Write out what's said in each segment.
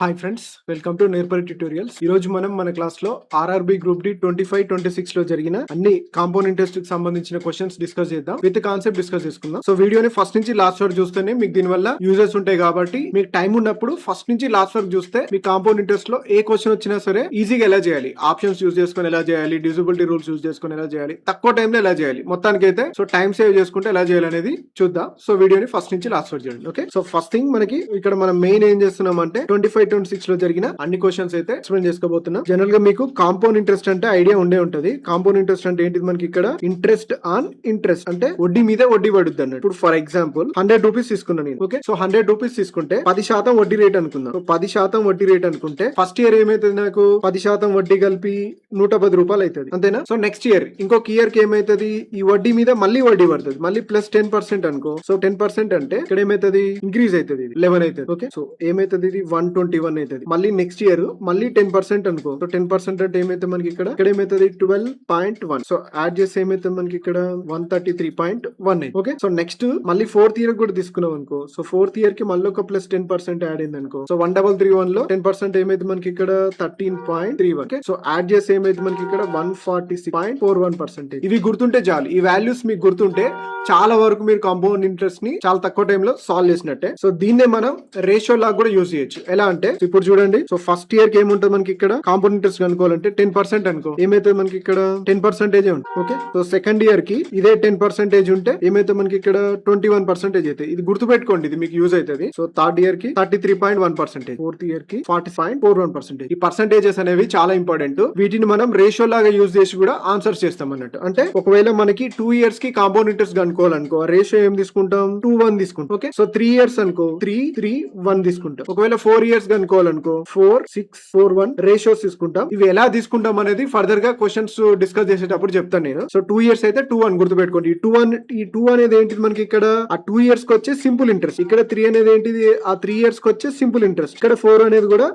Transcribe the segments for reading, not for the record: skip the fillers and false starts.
Hi friends, welcome to Nerpari tutorials. ఈ రోజు మనం మన క్లాస్ లో ఆర్ఆర్బి గ్రూప్ డి 25-26 లో జరిగిన అన్ని కాంపోనెంట్ టెస్ట్ కి సంబంధించిన క్వశ్చన్స్ డిస్కస్ చేద్దాం. విత్ కాన్సెప్ట్ డిస్కస్ చేసుకుందాం. సో వీడియోని ఫస్ట్ నుంచి లాస్ట్ వరకు చూస్తేనే మీకు దీని వల్ల యూజెస్ ఉంటాయి కాబట్టి మీకు టైం ఉన్నప్పుడు ఫస్ట్ నుంచి లాస్ట్ వరకు చూస్తే మీ కాంపోనెంట్ టెస్ట్ లో ఏ క్వశ్చన్ వచ్చినా సరే ఈజీగా ఎలా చేయాలి, ఆప్షన్స్ యూజ్ చేసుకుని ఎలా చేయాలి, డిజిబిలిటీ రూల్స్ యూజ్ చేసుకుని ఎలా చేయాలి, తక్కువ టైంలో ఎలా చేయాలి, మొత్తానికి అయితే సో టైం సేవ్ చేసుకుంటే ఎలా చేయాలి అనేది చూద్దాం. సో వీడియోని ఫస్ట్ నుంచి లాస్ట్ వరకు చూడండి. ఓకే, సో ఫస్ట్ థింగ్ మనకి ఇక్కడ మనం మెయిన్ ఏం చేస్తున్నాం అంటే 25-26 లో జరిగిన అన్ని క్వశ్చన్స్ అయితే ఎక్స్ప్లెయిన్ చేసుకోబోతున్నాం. జనరల్ గా మీకు కాంపౌండ్ ఇంట్రెస్ట్ అంటే ఐడియా ఉండే ఉంటది. కాంపౌండ్ ఇంట్రెస్ట్ అంటే ఏంటిది, మనకి ఇక్కడ ఇంట్రెస్ట్ ఆన్ ఇంట్రెస్ట్ అంటే వడ్డీ మీద వడ్డీ పడుద్ది అన్నట్టు. ఇప్పుడు ఫర్ ఎగ్జాంపుల్ 100 రూపీస్ తీసుకున్నాను నేను. ఓకే, సో 100 రూపీస్ తీసుకుంటే 10% వడ్డీ రేట్ అనుకుందాం. 10% వడ్డీ రేట్ అనుకుంటే ఫస్ట్ ఇయర్ ఏమైతుంది, నాకు 10% వడ్డీ కలిపి 110 రూపాయలు అవుతుంది, అంతేనా? సో నెక్స్ట్ ఇయర్ ఇంకొక ఇయర్ కి ఏమైతుంది, ఈ వడ్డీ మీద మళ్ళీ వడ్డీ పడుతుంది, మళ్ళీ ప్లస్ 10% అనుకో. సో 10% అంటే ఇక్కడ ఏమైతుంది, ఇంక్రీజ్ అవుతుంది, 11 అవుతుంది. ఓకే, సో ఏమైతుంది, ఇది 121 అవుతుంది. మళ్ళీ నెక్స్ట్ ఇయర్ మళ్ళీ 10% అనుకో. సో 10% అంటే ఏమైతే మనకి ఇక్కడ ఏమైతుంది 12.1. సో యాడ్ చేస్తే ఏమైతే మనకి ఇక్కడ 133.1. ఓకే, సో నెక్స్ట్ మళ్ళీ 4th ఇయర్ కూడా తీసుకున్నాం అనుకో. సో 4th ఇయర్ కి మళ్ళీ ఒక ప్లస్ 10% యాడ్ అయింది అనుకో. సో 1331 లో 10% ఏమైతే మనకి ఇక్కడ 13.31. ఓకే, సో యాడ్ చేస్తే ఏమైతే మనకి ఇక్కడ 146.41%. ఇవి గుర్తుంటే చాలు, ఈ వాల్యూస్ మీకు గుర్తుంటే చాలా వరకు మీరు కాంపౌండ్ ఇంట్రెస్ట్ ని చాలా తక్కువ టైంలో సాల్వ్ చేసినట్టే. సో దీన్నే మనం రేషియో లాగా కూడా యూజ్ చేయొచ్చు. ఎలా అంటే ఇప్పుడు చూడండి, సో ఫస్ట్ ఇయర్ కి ఏముంటుంది మనకి ఇక్కడ కాంపౌండ్ ఇంట్రెస్ట్ కనుక్కోవాలంటే 10% అనుకో. ఏమైతే మనకి ఇక్కడ 10% ఉంటుంది. ఓకే, సో సెకండ్ ఇయర్ కి ఇదే 10% ఉంటే ఏమైతే మనకి ఇక్కడ 21% అయితే. ఇది గుర్తుపెట్టుకోండి, ఇది మీకు యూజ్ అవుతుంది. సో థర్డ్ ఇయర్ కి 33.1%, ఫోర్త్ ఇయర్ కి 40.41%. ఈ పర్సెంటేజెస్ అనేవి చాలా ఇంపార్టెంట్. వీటిని మనం రేషియో లాగా యూజ్ చేసి కూడా ఆన్సర్స్ చేస్తాం అన్నట్టు. అంటే ఒకవేళ మనకి 2 ఇయర్స్ కి కాంపౌండ్ ఇంట్రెస్ట్ కనుక్కోవాలనుకో, రేషియో ఏం తీసుకుంటాం, 2:1 తీసుకుంటాం. ఓకే, సో 3 ఇయర్స్ అనుకో 3:3:1 తీసుకుంటాం. ఒకవేళ 4 ఇయర్స్ కనుక్కోవాలనుకో 4:6:4:1 రేషియోస్ తీసుకుంటాం. ఇవి ఎలా తీసుకుంటాం అనేది ఫర్దర్ గా క్వశ్చన్స్ డిస్కస్ చేసేటప్పుడు చెప్తాను నేను. సో 2 ఇయర్స్ అయితే 2:1 గుర్తుపెట్టుకోండి. ఈ 2 అనేది ఏంటిది మనకి ఇక్కడ ఆ 2 ఇయర్స్ కి వచ్చే సింపుల్ ఇంట్రెస్ట్. ఇక్కడ 3 అనేది ఏంటిది, ఆ 3 ఇయర్స్ కి వచ్చే సింపుల్ ఇంట్రెస్ట్. ఇక్కడ 4 అనేది కూడా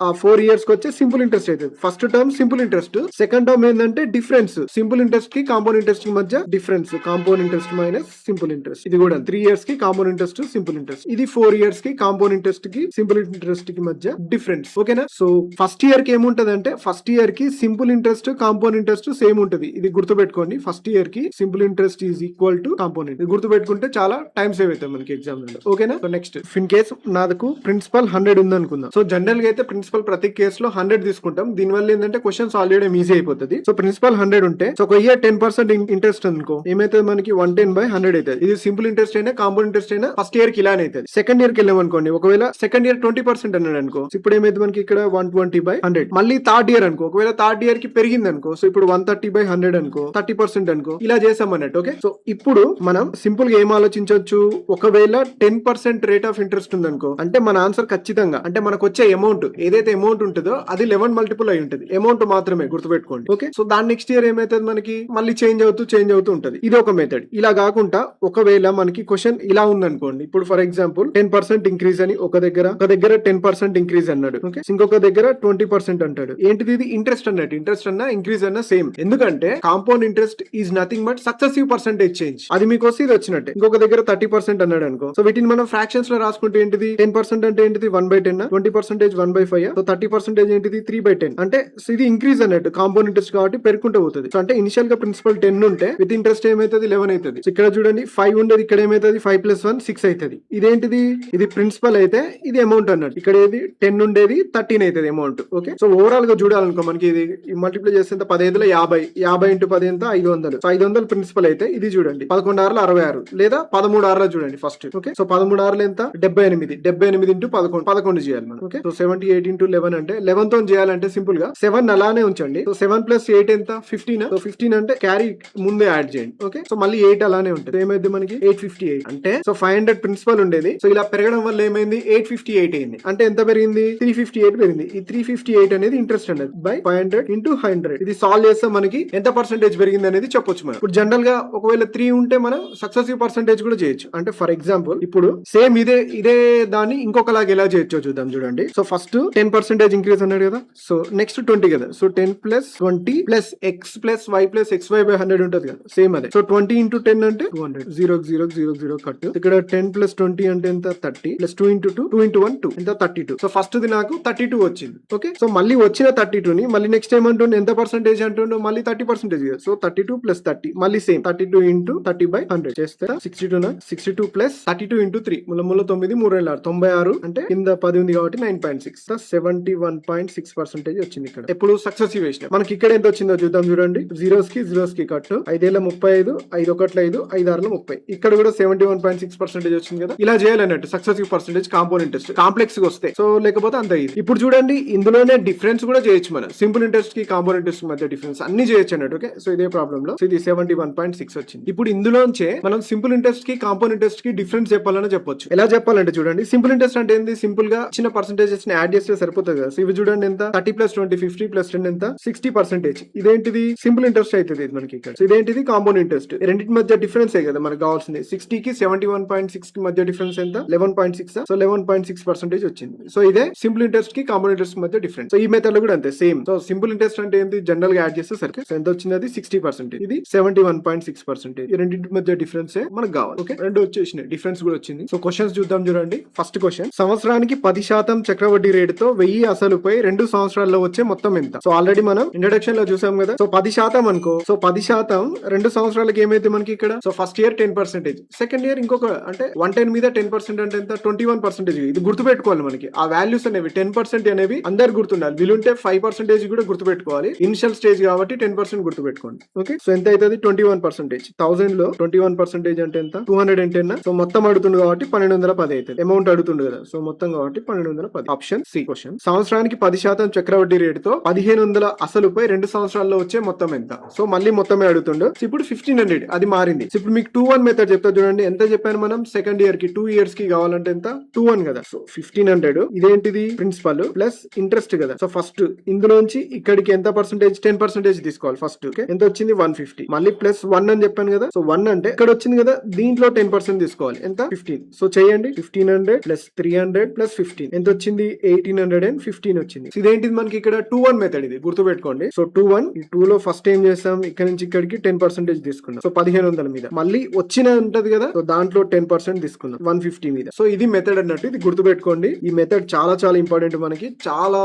ఆ 4 ఇయర్స్ కి వచ్చే సింపుల్ ఇంట్రెస్ట్ అయితే. First term simple interest, second term ఏంటంటే డిఫరెన్స్ సింపుల్ ఇంట్రెస్ట్ కి కాంపౌండ్ ఇంట్రెస్ట్ కి మధ్య difference, compound interest minus simple interest. ఇది కూడా 3 ఇయర్స్ కి కాంపౌండ్ ఇంట్రెస్ట్ సింపుల్ ఇంట్రెస్ట్, ఇది 4 ఇయర్స్ కి కాంపౌండ్ ఇంట్రెస్ట్ కి సింపుల్ ఇంట్రెస్ట్ కి మధ్య డిఫరెన్స్. ఓకేనా? సో ఫస్ట్ ఇయర్ కి ఏముంటది అంటే, ఫస్ట్ ఇయర్ కి simple interest compound interest same ఉంటది. ఇది గుర్తుపెట్టుకోండి, ఫస్ట్ ఇయర్ కి simple interest is equal to compound. ఇది గుర్తుపెట్టుకుంటే చాలా టైం సేవ్ అవుతుంది మనకి ఎగ్జామ్ లో. ఓకేనా? సో నెక్స్ట్, ఇన్ కేస్ నాకు ప్రిన్సిపల్ 100 ఉంది అనుకుందాం. సో జనరల్ గా అయితే ప్రిన్సిపల్ ప్రతి కేసులో 100 తీసుకుంటాం. దీని వల్ల ఏంటంటే క్వశ్చన్ సాల్వ్ చేయడం ఈజీ అయిపోతుంది. సో ప్రిన్సిపల్ 100 ఉంటే, సో ఒక ఇయర్ 10% ఇంట్రెస్ట్ అనుకో, ఏమైతే మనకి 110/100 అవుతుంది. ఇది సింపుల్ ఇంట్రెస్ట్ అయినా కాంపౌండ్ ఇంట్రెస్ట్ అయినా ఫస్ట్ ఇయర్ కి ఇలానే అవుతుంది. సెకండ్ ఇయర్ కి వెళ్ళాం అనుకోండి, ఒకవేళ సెకండ్ ఇయర్ 20% అన్నాడు అనుకో, ఇప్పుడు ఏమైతే మనకి ఇక్కడ 120/100. మళ్ళీ థర్డ్ ఇయర్ అనుకో, ఒకవేళ థర్డ్ ఇయర్ కి పెరిగింది అనుకో, సో ఇప్పుడు 130/100 అనుకో, 30% అనుకో, ఇలా చేసాం అన్నట్టు. ఓకే, సో ఇప్పుడు మనం సింపుల్ గా ఏం ఆలోచించవచ్చు, ఒకవేళ 10% రేట్ ఆఫ్ ఇంట్రెస్ట్ ఉంది అనుకో, అంటే మన ఆన్సర్ ఖచ్చితంగా అంటే మనకు వచ్చే అమౌంట్ ఏదైతే అమౌంట్ ఉంటుందో అది 11 మల్టిపుల్ అయి ఉంటుంది. అమౌంట్ మాత్రమే గుర్తుపెట్టుకోండి. ఓకే, సో దాని నెక్స్ట్ ఇయర్ ఏమైతుంది మనకి మళ్ళీ చేంజ్ అవుతూ ఉంటది. ఇది ఒక మెథడ్. ఇలా కాకుండా ఒకవేళ మనకి క్వశ్చన్ ఇలా ఉందనుకోండి, ఇప్పుడు ఫర్ ఎగ్జాంపుల్ 10% ఇంక్రీజ్ అని ఒక దగ్గర 10% ఇంక్రీజ్ అన్నాడు. ఓకే, ఇంకొక దగ్గర 20% అంటాడు. ఏంటిది, ఇది ఇంట్రెస్ట్ అన్నట్టు. ఇంట్రెస్ట్ అన్నా ఇంక్రీజ్ అన్నా సేమ్, ఎందుకంటే compound interest is nothing but successive percentage change. అది మీకు వస్తే ఇది వచ్చినట్టే. ఇంకొక దగ్గర 30% అన్నాడు అనుకో, సో వీటిని మనం ఫ్రాక్షన్స్ లో రాసుకుంటే ఏంటిది, 10% అంటే ఏంటిది 1/10, 20% 1/5, సో 30% ఏంటిది 3/10. అంటే ఇది ఇంక్రీజ్ అన్నట్టు, కాంపౌండ్ ఇంట్రెస్ట్ కాబట్టి పెరుగుకుంటూ పోతుంది. సో అంటే ఇనిషియల్ గా ప్రిన్సిపల్ 10 ఉంటే విత్ ఇంట్రెస్ట్ ఏమైతుంది 11 అవుతుంది. ఇక్కడ చూడండి 5 ఉండేది, ఇక్కడ ఏమైతుంది 5 + 1 6 అవుతుంది. ఇదేంటిది, ఇది ప్రిన్సిపల్ అయితే ఇది అమౌంట్ అన్నట్టు. ఇక్కడ ఏది 10 ఉండేది 13 అవుతుంది అమౌంట్. ఓకే, సో ఓవరాల్ గా చూడాలనుకో, మనకి ఇది మల్టిప్లై చేస్తే 15 50 50 × 10 ఎంత 500. సో 500 ప్రిన్సిపల్ అయితే ఇది చూడండి 11 6 66 లేదా 13 6 చూడండి ఫస్ట్. ఓకే, సో 13 6 ఎంత 78. 78 × 11 చేయాలి మనం. ఓకే, సో 78 × 11 అంటే 11 తో చేయాలంటే సింపుల్ గా 7 అలానే ఉంచండి. సో 7 + 8 ఎంత 15. సో 15 అంటే క్యారీ ముందే యాడ్ చేయండి. ఓకే, సో మళ్ళీ 8 అలానే ఉంటుంది. ఏమైంది మనకి 858. అంటే సో 500 ప్రిన్సిపల్ ఉండేది, సో ఇలా పెరగడం వల్ల ఏమైంది 858 అయింది. అంటే ఎంత పెరిగింది 358 పెరిగింది. ఈ 358 అనేది ఇంట్రెస్ట్ అనేది బై 500 × 100. ఇది సాల్వ్ చేస్తే మనకి ఎంత పర్సెంటేజ్ పెరిగింది అనేది చెప్పొచ్చు మనం. ఇప్పుడు జనరల్ గా ఒకవేళ 3 ఉంటే మనం సక్సెసివ్ పర్సెంటేజ్ కూడా చేయొచ్చు. అంటే ఫర్ ఎగ్జాంపుల్ ఇప్పుడు సేమ్ ఇదే దాన్ని ఇంకొకలాగా ఎలా చేయొచ్చో చూద్దాం. చూడండి, సో ఫస్ట్ 10% ఇంక్రీజ్ అన్నాడు కదా, సో నెక్స్ట్ 20 కదా, సో 10 + 20 + x + y + xy/100 ఉంటుంది కదా, సేమ్ అదే. సో 20 × 10 అంటే 200. 0 0 0 0 కట్. ఇక్కడ 10 + 20 అంటే ఎంత 30 + 2 × 2 2 × 1 2 ఎంత 32. సో ఫస్ట్ ది నాకు 32 వచ్చింది. ఓకే, సో మళ్ళీ వచ్చిన 32 ని మళ్ళీ నెక్స్ట్ ఏమంటుండే ఎంత పర్సెంటేజ్ అంటుండో మళ్ళీ 30% సో 32 ప్లస్ 30 మళ్ళీ సేమ్ 32 ఇంటూ 30/100 చేస్తే 62 ప్లస్ 32 ఇంటూ 3 ముల 9 3 96 అంటే కింద 10 ఉంది కాబట్టి 9.6 71.6% వచ్చింది. ఇక్కడ ఎప్పుడు సక్సెసివ్ వేసిన మనకి ఇక్కడ ఎంత వచ్చిందో చూద్దాం. చూడండి, జీరోస్ కి కట్ 5 ఏళ్ళ 35 5 1 5 5 6 30 ఇక్కడ కూడా 71.6% వచ్చింది కదా. ఇలా చేయాలన్నట్టు successive percentage compound interest complex గా వస్తాయి. సో లేకపోతే అంత ఇది. ఇప్పుడు చూడండి, ఇందులోనే డిఫరెన్స్ కూడా చేయొచ్చు మనం. సింపుల్ ఇంట్రెస్ట్ కి కాంపౌండ్ ఇంట్రెస్ట్ మధ్య డిఫరెన్స్ అన్ని చేయొచ్చు అన్నట్టు. ఓకే, సో ఇదే ప్రాబ్లం లో ఇది 71.6 వచ్చింది. ఇప్పుడు ఇందులోంచే మనం సింపుల్ ఇంట్రెస్ట్ కి కాంపౌండ్ ఇంట్రెస్ట్ కి డిఫరెన్స్ చెప్పాలని చెప్పొచ్చు. ఎలా చెప్పాలంటే చూడండి, సింపుల్ ఇంట్రెస్ట్ అంటే ఏంది, సింపుల్ గా చిన్న పర్సెంటేజెస్ ని యాడ్ చేస్తే సరిపోతుంది కదా. సో ఇవి చూడండి, ఎంత 30 + 20 50 + 10 ఎంత 60%. ఇదేంటిది సింపుల్ ఇంట్రెస్ట్ అవుతుంది మనకి ఇక్కడ. సో ఇదేంటిది కాంపౌండ్ ఇంట్రెస్ట్. రెండింటి మధ్య డిఫరెన్స్ కదా మనకు కావాల్సింది. 60 కి 71.6 కి మధ్య డిఫరెన్స్ ఎంత 11.6. సో 11.6% వచ్చింది. సో ఇదే సింపుల్ ఇంట్రెస్ట్ కి కాంపౌండ్ ఇంట్రెస్ట్ మధ్య డిఫరెన్స్. సో ఈ మెథడ్ లో కూడా అంతే సేమ్. సో సింపుల్ ఇంట్రెస్ట్ అంటే ఏంటి, జనరల్ గా యాడ్ చేస్తే సరికి సో ఎంత వచ్చింది, అది 60%, ఇది 71.6%. ఈ రెండింటి మధ్య డిఫరెన్స్ మనకు కావాలి. ఓకే, రెండు వచ్చేసినాయి, డిఫరెన్స్ కూడా వచ్చింది. సో క్వశ్చన్స్ చూద్దాం. చూడండి, ఫస్ట్ క్వశ్చన్, సంవత్సరానికి 10% చక్రవడ్డీ రేటుతో 1000 అసలుపై 2 సంవత్సరాల్లో వచ్చే మొత్తం ఎంత. సో ఆల్రెడీ మనం ఇంట్రడక్షన్ లో చూసాం కదా. సో 10% అనుకో. సో 10% 2 సంవత్సరాలకి ఏమైతే మనకి ఇక్కడ, so first year 10%, second year ఇంకొక అంటే 110 మీద 10% అంటే ఎంత 21%. ఇది గుర్తుపెట్టుకోవాలి మనకి. ఆ వాల్యూస్ అనేవి 10% అనేవి అందరు గుర్తుండాలి. వీలుంటే 5% కూడా గుర్తుపెట్టుకోవాలి. ఇనిషియల్ స్టేజ్ కాబట్టి 10% గుర్తుపెట్టుకోండి. ఓకే, సో ఎంత అవుతుంది 21%. 1000 లో 21% అంటే ఎంత 210. సో మొత్తం అడుగుతుంది కాబట్టి 1210 అవుతుంది. అమౌంట్ అడుగుతుంది కదా. సో మొత్తం కాబట్టి 1210. Option C question. సంవత్సరానికి 10% చక్రవడ్డీ రేటుతో 1500 అసలుపై 2 సంవత్సరాల్లో వచ్చే మొత్తం ఎంత. సో మళ్ళీ మొత్తమే అడుగుతుండు. ఇప్పుడు 1500 అది మారింది. ఇప్పుడు మీకు 2-1 మెథడ్ చెప్తా చూడండి. ఎంత చెప్పాను మనం, సెకండ్ ఇయర్ కి 2 ఇయర్స్ కి కావాలంటే ఎంత 2-1 కదా. సో 1500 ఇదేంటిది ప్రిన్సిపల్ ప్లస్ ఇంట్రెస్ట్ కదా. సో ఫస్ట్ ఇందులోంచి ఇక్కడికి ఎంత పర్సెంటేజ్ 10% తీసుకోవాలి ఫస్ట్. ఓకే, ఎంత వచ్చింది 150 మళ్ళీ ప్లస్ 1 అని చెప్పాను కదా. సో 1 అంటే ఇక్కడ వచ్చింది కదా, దీంట్లో 10% తీసుకోవాలి ఎంత 15. సో చేయండి, 1500 ప్లస్ 300 ప్లస్ 15 ఎంత వచ్చింది 1815 వచ్చింది. ఇదేంటిది మనకి ఇక్కడ 2-1 మెథడ్, ఇది గుర్తుపెట్టుకోండి. సో 2-1 ఈ 2 లో ఫస్ట్ ఏం చేస్తాం, ఇక్కడ నుంచి ఇక్కడికి 10% తీసుకున్నాం. సో 1500 మీద మళ్ళీ వచ్చిన ఉంటది కదా. సో దాంట్లో 10% తీసుకున్నాం 150 మీద. సో ఇది మెథడ్ అన్నట్టు, ఇది గుర్తుపెట్టుకోండి. ఈ మెథడ్ చాలా చాలా ఇంపార్టెంట్, మనకి చాలా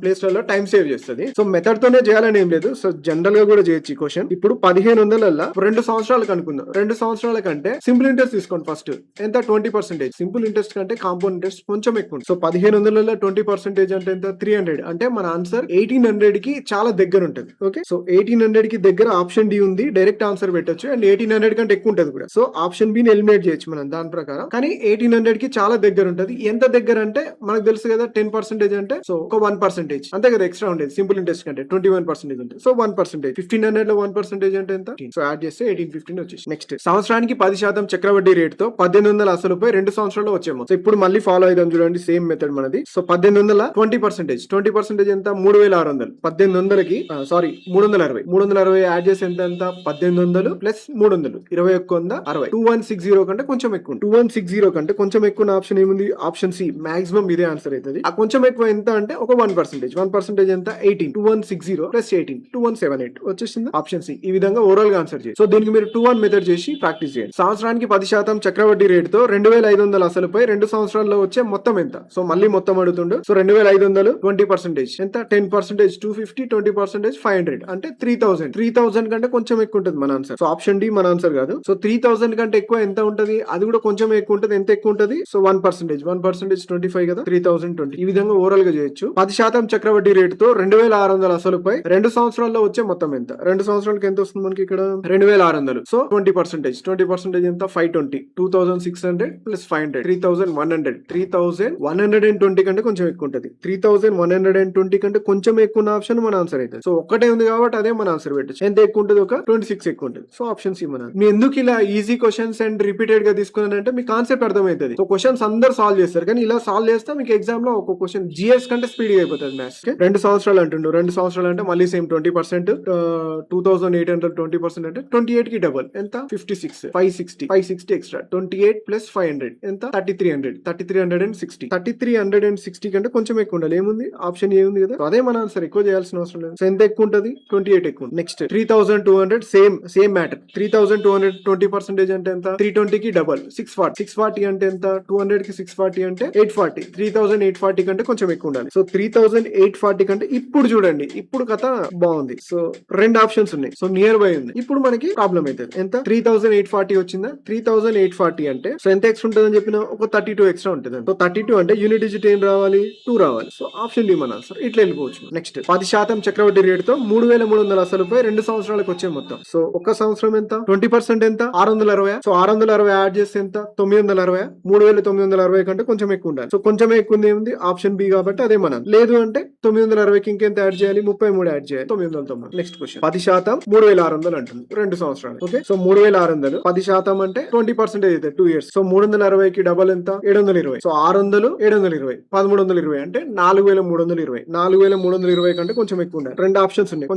ప్లేస్లలో టైం సేవ్ చేస్తుంది. సో మెథడ్ తోనే చేయాలని ఏం లేదు. సో జనరల్ గా కూడా చేయొచ్చు ఈ క్వశ్చన్. ఇప్పుడు 1500 2 సంవత్సరాలకు అనుకుందాం. 2 సంవత్సరాల కంటే సింపుల్ ఇంట్రెస్ట్ తీసుకోండి ఫస్ట్. ఎంత 20%. సింపుల్ ఇంట్రెస్ట్ కంటే కాంపౌండ్ ఇంట్రెస్ట్ కొంచెం ఎక్కువ. సో 1500 20% అంటే ఎంత 300. అంటే మన ఆన్సర్ 1800 కి చాలా దగ్గర ఉంటుంది. ఓకే, సో 1800 కి దగ్గర ఆప్షన్ డి ఉంది. డైరెక్ట్ ఆన్సర్ పెట్టొచ్చు. అండ్ 1800 కంటే ఎక్కువ ఉంటుంది కూడా. సో ఆప్షన్ బి ని ఎలిమినేట్ చేయొచ్చు మనం దాని ప్రకారం. కానీ 1800 కి చాలా దగ్గర ఉంటుంది. ఎంత దగ్గర అంటే మనకు తెలుసు కదా, 10% అంటే సో ఒక 1% అంతే కదా ఎక్స్ట్రా ఉండేది. సింపుల్ ఇంట్రెస్ట్ కంటే 21% ఉంటుంది. సో 1%. 1500 లో 1% అంటే ఎంత, సో యాడ్ చేస్తే 1815 వచ్చేసి. నెక్స్ట్, సంవత్సరానికి 10% చక్రవడ్డీ రేటుతో 1800 అసలుపై 2 సంవత్సరాల్లో వచ్చేమో. సో ఇప్పుడు మళ్ళీ ఫాలో అయిదాం చూడండి, సేమ్ మెథడ్ మనది. సో 1800 20% ఎంత 3600. 1800కి 360 యాడ్ చేసి ఎంత 1800 ప్లస్ 300 2160. 2160 కంటే కొంచెం ఎక్కువ. 2160 కంటే కొంచెం ఎక్కువ ఆప్షన్ ఏముంది, ఆప్షన్ సి. మాక్సిమం ఇదే ఆన్సర్ అవుతుంది. ఆ కొంచెం ఎక్కువ ఎంత అంటే ఒక 1%. 1% ఎంత 18. 2160 ప్లస్ 18 2178 వచ్చేసింది ఆప్షన్ సి. ఈ విధంగా ఓవరాల్ గా ఆన్సర్ చేయండి. సో దీనికి మీరు 2-1 మెథడ్ చేసి ప్రాక్టీస్ చేయండి. సంవత్సరానికి 10% చక్రవడ్డీ రేటుతో 2500 అసలుపై 2 సంవత్సరాల్లో వచ్చే మొత్తం ఎంత. సో మళ్ళీ మొత్తం అడుగుతుండు. సో 2500 20% ఎంత 10% 250 20% 500 అంటే 3000. 3000 కంటే కొంచెం ఎక్కువ ఉంటుంది మన ఆన్సర్. సో ఆప్షన్ డి మన ఆన్సర్ కాదు. సో 3000 కంటే ఎక్కువ ఎంత ఉంటది, అది కూడా కొంచెం ఎక్కువ ఉంటది. ఎంత ఎక్కువ ఉంటది, సో 1%. 1% 25 కదా, 3020. ఈ విధంగా ఓవరాల్ గా చేయొచ్చు. 10% చక్రవడ్డీ రేటుతో 2600 అసలుపై 2 సంవత్సరాల్లో వచ్చే మొత్తం ఎంత. 2 సంవత్సరాలకి ఎంత వస్తుంది మనకి ఇక్కడ 2600. సో 20% ఎంత 520. 2600 ప్లస్ 500 3100. 3120 కంటే కొంచెం ఎక్కువ ఉంటది. 3120 కంటే కొంచెం ఎక్కువ ఉన్న ఆప్షన్ మన ఆన్సర్ అవుతుంది. సో ఒక్కటే ఉంది కాబట్టి అదే మన ఆన్సర్ పెట్టచ్చు. ఎంత ఎక్కువ ఉంటుంది, ఒక 26 ఎక్కువ ఉంటుంది. సో ఆప్షన్ సి మన. మీ ఎందుకు ఇలా ఈజీ క్వశ్చన్స్ అండ్ రిపీటెడ్ గా తీసుకున్నానంటే మీ కాన్సెప్ట్ అర్థమవుతుంది. సో క్వశ్చన్స్ అందరు సాల్వ్ చేస్తారు, కానీ ఇలా సాల్వ్ చేస్తే మీకు ఎగ్జామ్ లో ఒక క్వశ్చన్ జిఎస్ కంటే స్పీడ్ అయిపోతుంది మ్యాథ్స్. 2 సంవత్సరాలు అంటుండు. 2 సంవత్సరాలు అంటే మళ్ళీ సేమ్ 20%. 2800 20% అంటే 28 కి డబుల్ ఎంత 56. 560 ఎక్స్ట్రా 28 ప్లస్ 500 ఎంత 3300. 3360 కంటే కొంచెం ఎక్కువ ఉండాలి. ఏముంది ఆప్షన్ ఏ ఉంది కదా. అదే మన ఆన్సర్. ఎక్కువ చేయాల్సిన అవసరం లేదు. సో ఎంత ఎక్కువ ఉంటుంది 28 ఎక్కువ. Next 3200 same matter. 3200 20% అంటే ఎంత 320 కి డబల్ 640 అంటే ఎంత 200 కి 640 అంటే 840. 3840 కంటే కొంచెం ఎక్కువ ఉండాలి. సో 3840 కంటే ఇప్పుడు చూడండి, ఇప్పుడు కథ బాగుంది. సో రెండు ఆప్షన్స్ ఉన్నాయి. సో నియర్ బై ఉంది. ఇప్పుడు మనకి ప్రాబ్లం అవుతుంది. ఎంత 3840 వచ్చిందా? 3840 అంటే సో ఎంత ఎక్స్ట్రా ఉంటుంది అని చెప్పిన ఒక 32 ఎక్స్ట్రా ఉంటుంది. సో 32 అంటే యూనిట్ డిజిట్ ఏం రావాలి? 2 రావాలి. సో ఆప్షన్ డి మన ఆన్సర్. ఇట్లా వెళ్ళిపోవచ్చు. నెక్స్ట్ 10% చక్రవడ్డీ రేటుతో 3300 అసలుపై 2 సంవత్సరాలకు వచ్చే మొత్తం. సో ఒక సంవత్సరం ఎంత? 20% ఎంత? 660. సో 660 యాడ్ చేస్తే ఎంత? 960. 3960 కంటే కొంచెం ఎక్కువ ఉండాలి. సో కొంచెం ఎక్కువ ఉంది ఆప్షన్ బి కాబట్టి అదే మనం. లేదు అంటే 960కి ఇంకెంత యాడ్ చేయాలి? 33 యాడ్ చేయాలి. 990. నెక్స్ట్ క్వశ్చన్ 10% 3600 అంటుంది 2 సంవత్సరాలు. ఓకే, సో 3600 10% అంటే 20% అయితే 2 ఇయర్స్. సో 360కి డబల్ ఎంత? 720. సో 600 720 1320 అంటే 4320. 4320 కంటే కొంచెం ఎక్కువ ఉండాలి. రెండు ఆప్షన్స్ ఉన్నాయి,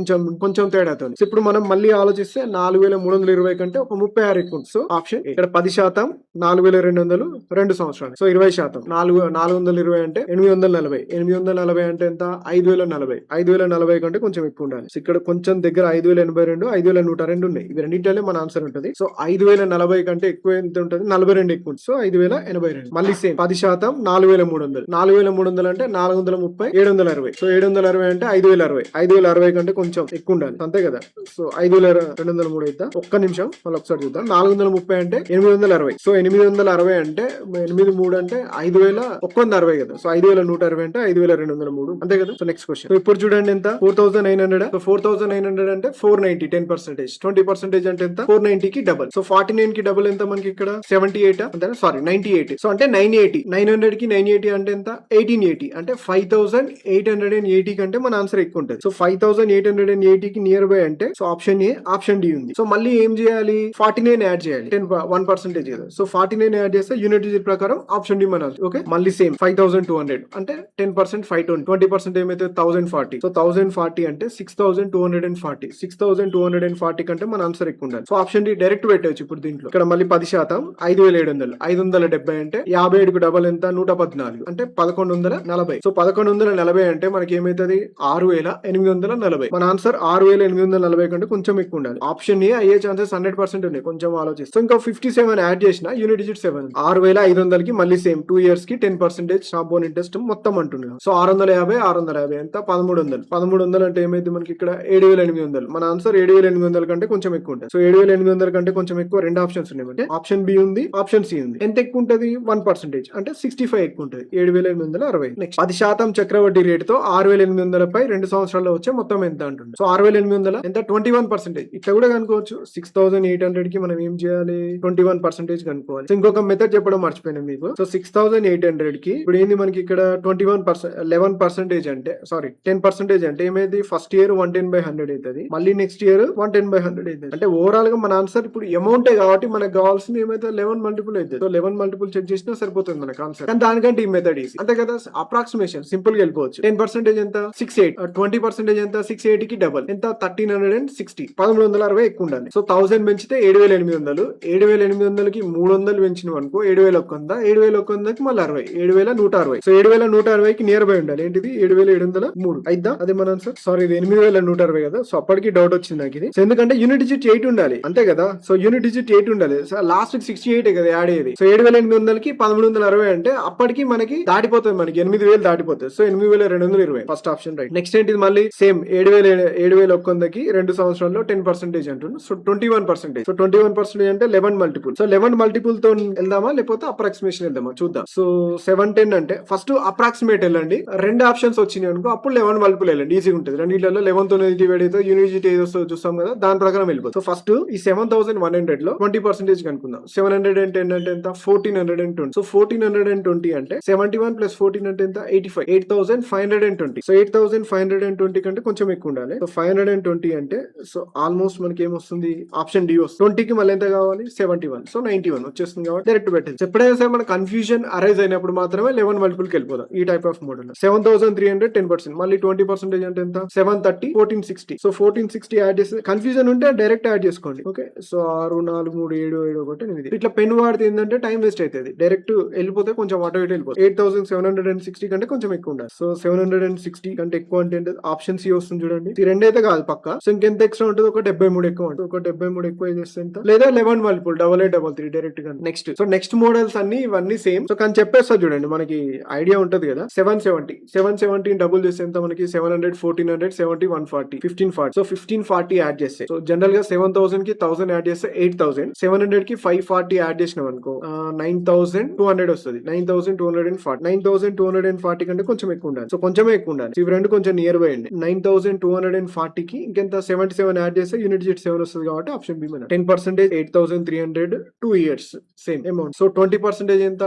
కొంచెం తేడాతో. సో ఇప్పుడు మనం మళ్ళీ ఆలోచిస్తే 4320 కంటే ఒక 36 ఎక్కువ. సో ఆప్షన్ ఇక్కడ 10% 4200 2 సంవత్సరాలు. సో 20% 420 అంటే 840. 840 అంటే ఎంత? 5040. 5040 కంటే కొంచెం ఎక్కువ ఉండాలి. సో ఇక్కడ కొంచెం దగ్గర 5082 5102 ఉన్నాయి. ఇవి రెండింటిలో మన ఆన్సర్ ఉంటుంది. సో 5040 కంటే ఎక్కువ ఎంత ఉంటుంది? 42 ఎక్కువ. సో 5082. మళ్ళీ సేమ్ 10% 4300. 4300 అంటే 430 760. సో 760 అంటే 5060. 5060 కంటే కొంచెం ఎక్కువ ఉండాలి, అంతే కదా. సో 5203 అయితే ఒక్క నిమిషం మళ్ళీ ఒకసారి చూద్దాం. 430 అంటే 860. సో 860 అంటే 83 అంటే 5160 కదా. సో 5160 అంటే 5203 అంతే కదా. So next question. సో ఇప్పుడు చూడండి ఎంత? 4900. సో 4900 అంటే 490 10%. 20% అంటే ఎంత? 490 కి డబల్. సో 49 కి డబల్ ఎంత మనకి ఇక్కడ? 78 అంతేనా? సారీ 98. సో అంటే 980. 900 కి 980 అంటే ఎంత? 1880. అంటే 5880 కంటే మన ఆన్సర్ ఎక్కువ ఉంటుంది. సో 5880 కి నియర్ బై అంటే so option A, option D ఉంది. సో మళ్ళీ ఏం చేయాలి? 49 యాడ్ చేయాలి. 1% కదా. సో 49 యాడ్ చేస్తే యూనిట్ డిజిట్ ప్రకారం ఆప్షన్ డి మన. ఓకే, మళ్ళీ సేమ్ 5200 అంటే 10% 520. 20% ఏమైతే 1040. సో 1040 అంటే 6240. 6240 కంటే మన ఆన్సర్ ఎక్కువ ఉండాలి. సో ఆప్షన్ డి డైరెక్ట్ పెట్టవచ్చు ఇప్పుడు దీంట్లో. ఇక్కడ మళ్ళీ 10% 5700. 570 అంటే 57 కు డబల్ ఎంత? 114 అంటే 1140. సో 1140 అంటే మనకి ఏమైతుంది? 6840. మన ఆన్సర్ 6840 కంటే కొంచెం ఎక్కువ ఉండాలి. ఆప్షన్ ఏ అయ్యే ఛాన్సెస్ 100% ఉన్నాయి. కొంచెం ఆలోచిస్తే ఇంకా 57 యాడ్ చేసిన యూనిట్ డిజిట్ 7. 6500 కి మళ్ళీ సేమ్ 2 ఇయర్స్ కి 10% కాంపౌండ్ ఇంట్రెస్ట్ మొత్తం అంటున్నాం. సో 650 ఎంత? 1300. 1300 అంటే ఏమైంది మనకి ఇక్కడ? 7800. మన ఆన్సర్ 7800 కంటే కొంచెం ఎక్కువ ఉంటుంది. సో 7800 కంటే కొంచెం ఎక్కువ రెండు ఆప్షన్స్ ఉన్నాయి. అంటే ఆప్షన్ బి ఉంది, ఆప్షన్ సి ఉంది. ఎంత ఎక్కువ ఉంటుంది? 1% అంటే 65 ఎక్కువ ఉంటుంది. 7860. నెక్స్ట్ 10% చక్రవడ్డీ రేటుతో 6800 పై 2 సంవత్సరాల్లో వచ్చే మొత్తం ఎంత అంటుంది. సో 6800 ఎంత? 21%. ఇట్లా కూడా కనుకోవచ్చు. 6800 కి మనం ఏం చేయాలి? 21% కనుక్కోవాలి. సో ఇంకొక మెథడ్ చెప్పడం మర్చిపోయినా మీకు. సో 6800 కి ఇప్పుడు ఏంది మనకి ఇక్కడ 11% అంటే సారీ 10% అంటే ఏమైంది? ఫస్ట్ ఇయర్ 110/100 అవుతుంది. మళ్ళీ నెక్స్ట్ ఇయర్ 110/100 అవుతుంది. అంటే ఓవరాల్ గా మన ఆన్సర్ ఇప్పుడు అమౌంటే కాబట్టి మనకు కావాల్సింది ఏమైతే 11 మల్టిపుల్ అవుతుంది. సో 11 మల్టిపుల్ చెక్ చేసినా సరిపోతుంది మనకు ఆన్సర్. కానీ దానికంటే ఈ మెథడ్ ఈజీ, అంతే కదా. అప్రాక్సిమేషన్ సింపుల్ గా వెళ్ళిపోవచ్చు. 10% ఎంత? 68. 20% ఎంత? 680 కి డబల్ ఎంత? 1360. 1160 ఎక్కువ ఉండాలి. సో 1000 పెంచితే 7800. 7800 కి 300 పెంచినాం అనుకో 7100. 7100 కి మళ్ళీ 60. 7160. సో 7160 కి నియర్ బై ఉండాలి. ఏంటిది? 7703 అయిద్దా? అదే మన ఆన్సర్. సారీ ఇది 8160 కదా. సో అప్పటికి డౌట్ వచ్చింది నాకు ఇది. సో ఎందుకంటే యూనిట్ డిజిట్ 8 ఉండాలి, అంతే కదా. సో యూనిట్ డిజిట్ 8 ఉండాలి. సో లాస్ట్ 68 కదా యాడ్ అయ్యేది. సో 7800 కి 1360 అంటే అప్పటికి మనకి దాటిపోతుంది, మనకి 8000 దాటిపోతుంది. So 8220 first option right. Next ఏంటిది? మళ్ళీ సేమ్ 7100 కి 2 సంవత్సరాల్లో 10% అంటున్నాను. సో 21%. సో 21% అంటే 11 మల్టిపుల్. సో 11 మల్టిపుల్ తో వెళ్దామా లేకపోతే అప్రాక్సిమేషన్ వెళ్దామా చూద్దాం. సో 710 అంటే ఫస్ట్ అప్రాక్సిమేట్ వెళ్ళండి. రెండు ఆప్షన్స్ వచ్చినాయి అనుకో అప్పుడు 11 మల్టిపుల్ వెళ్ళండి, ఈజీ ఉంటుంది. రెండింటిలో 11 తో డివైడ్ అయితే యూనిట్ ఏదో చూస్తాం కదా, దాని ప్రకారం వెళ్ళిపోతుంది. సో ఫస్ట్ ఈ 7100 లో 20% కనుక్కుందాం. 710 అంటే ఎంత? 1420. సో 1420 అంటే 71 ప్లస్ 14 అంటే ఎంత? 85. 8520. సో 8520 కంటే కొంచెం ఎక్కువ ఉండాలి. సో 520 అంటే సో ఆల్మోస్ట్ మనకి ఏమొస్తుంది? ఆప్షన్ డి వస్తుంది. 20 కి మళ్ళీ ఎంత కావాలి? 71. సో 91 వచ్చేస్తుంది కాబట్టి డైరెక్ట్ పెట్టండి. ఎప్పుడైనా సరే మన కన్ఫ్యూజన్ అరైజ్ అయినప్పుడు మాత్రమే 11 మల్టిపుల్ కి వెళ్ళిపోదాం ఈ టైప్ ఆఫ్ మోడల్. 7300 300 10%, మళ్ళీ 20% అంటే ఎంత 730 1460. సో 1460 యాడ్ చేస్తే కన్ఫ్యూజన్ ఉంటే డైరెక్ట్ యాడ్ చేసుకోండి. Okay, so 6 4 3 7 7 1 8. ఇట్లా పెన్ వాడితే ఏంటంటే టైం వేస్ట్ అవుతుంది, డైరెక్ట్ వెళ్ళిపోతే కొంచెం అటు ఇటు వెళ్ళిపోతుంది. 8760 కంటే కొంచెం ఎక్కువ ఉండాలి. సో 760 కంటే ఎక్కువ అంటే ఆప్షన్ సి వస్తుంది చూడండి. ఈ రెండు అయితే కాదు పక్క. సో ఇంకెంత ఎక్స్ట్రా ఉంటుంది, ఒక 73 ఎక్కువ ఉంటుంది. ఒక 73 ఎక్కువ చేస్తే ఎంత, లేదా 11 మల్టిపుల్ 8833 డైరెక్ట్ గా. నెక్స్ట్ సో నెక్స్ట్ మోడల్స్ అన్ని ఇవన్నీ సేమ్. సో కానీ చెప్పేస్తా చూడండి, మనకి ఐడియా ఉంటది కదా. 770 డబుల్ చేస్తే ఎంత మనకి 700 1400 70 140 1540. సో 1540 యాడ్ చేస్తే, సో జనరల్ గా 7000 కి 1000 యాడ్ చేస్తే 8000, 700 కి 540 యాడ్ చేసినాం అనుకో 9200 వస్తుంది. 9240 9240 కంటే కొంచెం ఎక్కువ ఉండాలి. సో కొంచెమే ఎక్కువ ఉండాలి. ఇవి రెండు కొంచెం నియర్ బై అండి. 9240 కి ఇంకెంత 77 యాడ్ చేస్తే యూనిట్ డిజిట్ 7 వస్తుంది కాబట్టి ఆప్షన్ బి మన 10% 8300 2 ఇయర్స్ సేమ్ అమౌంట్. సో 20% ఎంత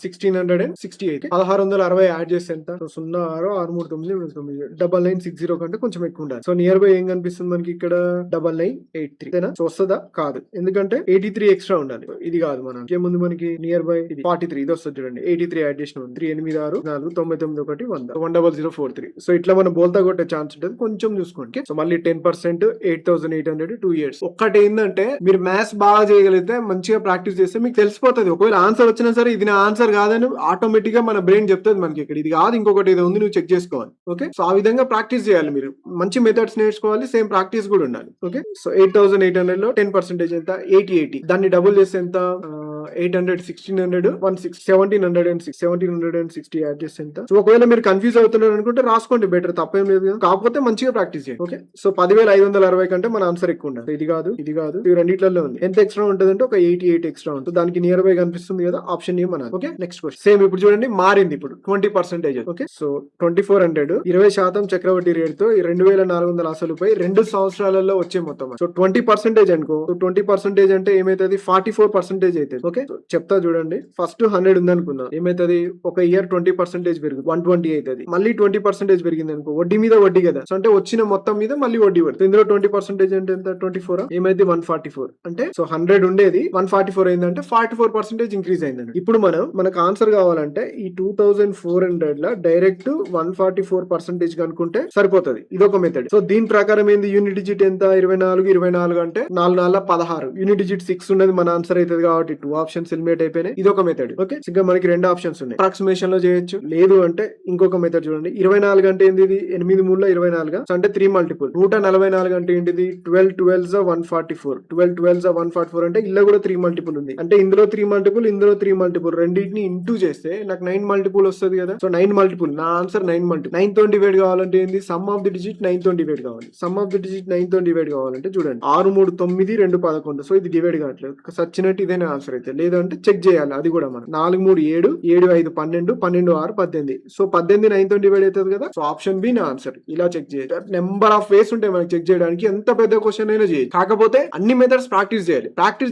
1668. 1660 యాడ్ చేస్తే ఎంత 066399 కంటే కొంచెం ఎక్కువ ఉండాలి. సో నియర్ బై ఏం కనిపిస్తుంది మనకి ఇక్కడ 9983. సో వస్తుందా, కాదు, ఎందుకంటే 83 ఎక్స్ట్రా ఉండాలి. ఇది కాదు మనం ఏముంది మనకి నియర్ బై 43. ఇది వస్తుంది చూడండి, 83 యాడ్ చేసిన 386 4 99 1 100 10043. సో ఇట్లా మనం బోల్తా కొట్టే ఛాన్స్ ఉంటుంది, కొంచెం చూసుకోండి. సో మళ్ళీ 10% 8800 2 ఇయర్స్. ఒక్కటి ఏంటంటే మీరు మ్యాథ్స్ బాగా చేయగలిగితే, మంచిగా ప్రాక్టీస్ చేస్తే మీకు తెలిసిపోతుంది. ఒకవేళ ఆన్సర్ వచ్చినా సరే ఇది నా ఆన్సర్ కాదని ఆటోమేటిక్ గా మన బ్రెయిన్ చెప్తుంది మనకి, ఇక్కడ ఇది కాదు ఇంకొకటి ఏదో ఉంది, నువ్వు చెక్ చేసుకోవాలి. ఓకే, సో ఆ విధంగా ప్రాక్టీస్ చేయాలి. మీరు మంచి మెథడ్స్ నేర్చుకోవాలి, సేమ్ ప్రాక్టీస్ కూడా ఉండాలి. ఓకే, సో 8800 లో 10% ఎంత 80. దాన్ని డబుల్ చేస్తే ఎంత 800 1600 1760 యాడ్ చేస్తే ఎంత. సో ఒకవేళ మీరు కన్ఫ్యూజ్ అవుతున్నారు అనుకుంటే రాసుకోండి, బెటర్, తప్పేం లేదు కదా. కాకపోతే మంచిగా ప్రాక్టీస్ చేయండి. ఓకే, సో 10560 కంటే మన ఆన్సర్ ఎక్కువ ఉండాలి. ఇది కాదు ఇవి రెండిట్లలో ఉంది. ఎంత ఎక్స్ట్రా ఉంటుంది అంటే ఒక 88 ఎక్స్ట్రా ఉంటుంది. దానికి నియర్ బై కనిపిస్తుంది కదా, ఆప్షన్ ఏ మన. Okay, next question same. ఇప్పుడు చూడండి మారింది, ఇప్పుడు 20%. ఓకే, సో 2400 20% చక్రవడ్డీ రేటుతో 2400 అసలుపై 2 సంవత్సరాలలో వచ్చే మొత్తం. సో 20% అనుకో, సో 20% అంటే ఏమైతుంది 44% అవుతుంది. ఓకే, చెప్తా చూడండి. ఫస్ట్ 100 ఉంది అనుకుందాం, ఏమైతుంది ఒక ఇయర్ 20% పెరుగుతుంది 120 అవుతుంది. మళ్ళీ 20% పెరిగింది అనుకో, వడ్డీ మీద వడ్డీ కదా. సో అంటే వచ్చిన మొత్తం మీద మళ్ళీ వడ్డీ పడుతుంది. ఇందులో 20% అంటే ఎంత 24 ఏమైంది 144. అంటే సో 100 ఉండేది 144 అయిందంటే 44% ఇంక్రీజ్ అయిందండి. ఇప్పుడు మనకు ఆన్సర్ కావాలంటే ఈ 2400 లా డైరెక్ట్ 144% కనుక్కుంటే సరిపోతుంది. ఇదొక మెథడ్. సో దీని ప్రకారం ఏంది, యూనిట్ డిజిట్ ఎంత 24 అంటే 4 16. యూనిట్ డిజిట్ 6 ఉన్నది మన ఆన్సర్ అవుతుంది కాబట్టి 2 ఆప్షన్స్ ఎలిమినేట్ అయిపోయినాయి. ఇదొక మెథడ్. ఓకే, ఇంకా మనకి 2 ఆప్షన్స్ ఉన్నాయి. అప్రాక్సిమేషన్ లో చేయొచ్చు, లేదు అంటే ఇంకొక మెథడ్ చూడండి. 24 అంటే ఏంది, 8 3 24, అంటే 3 మల్టిపుల్. 144 అంటే ఏంటిది 12 12 144. 12 12 144 అంటే ఇలా కూడా 3 మల్టిపుల్ ఉంది. అంటే ఇందులో 3 మల్టిపుల్, ఇందులో 3 మల్టిపుల్, రెండింటిని ఇంటూ చేస్తే నాకు 9 మల్టిపుల్ వస్తుంది కదా. సో 9 మల్టిపుల్, నా ఆన్సర్ 9 మల్టిపుల్. 9 తో డివైడ్ కావాలంటే ఏంది, సమ్ ఆఫ్ ది డిజిట్ 9 తో డివైడ్ కావాలి. సమ్ ఆఫ్ ది డిజిట్ 9 తో డివైడ్ కావాలంటే చూడండి 6 3 9 2 11. సో ఇది డివైడ్ కావట్లేదు, సచ్చినట్టు ఇదేనా ఆన్సర్ అయితే. లేదంటే చెక్ చేయాలి, అది కూడా మనం 4 3 7 7 5 12 12 6 18. సో 18 9 తో డివైడ్ అవుతుంది కదా. సో ఆప్షన్ బి నా ఆన్సర్. ఇలా చెక్ చేయాలి. నెంబర్ ఆఫ్ వేస్ ఉంటాయి మనకి చెక్ చేయడానికి, ఎంత పెద్ద క్వశ్చన్ అయినా చేయాలి. కాకపోతే అన్ని మెథడ్స్ ప్రాక్టీస్ చేయాలి. ప్రాక్టీస్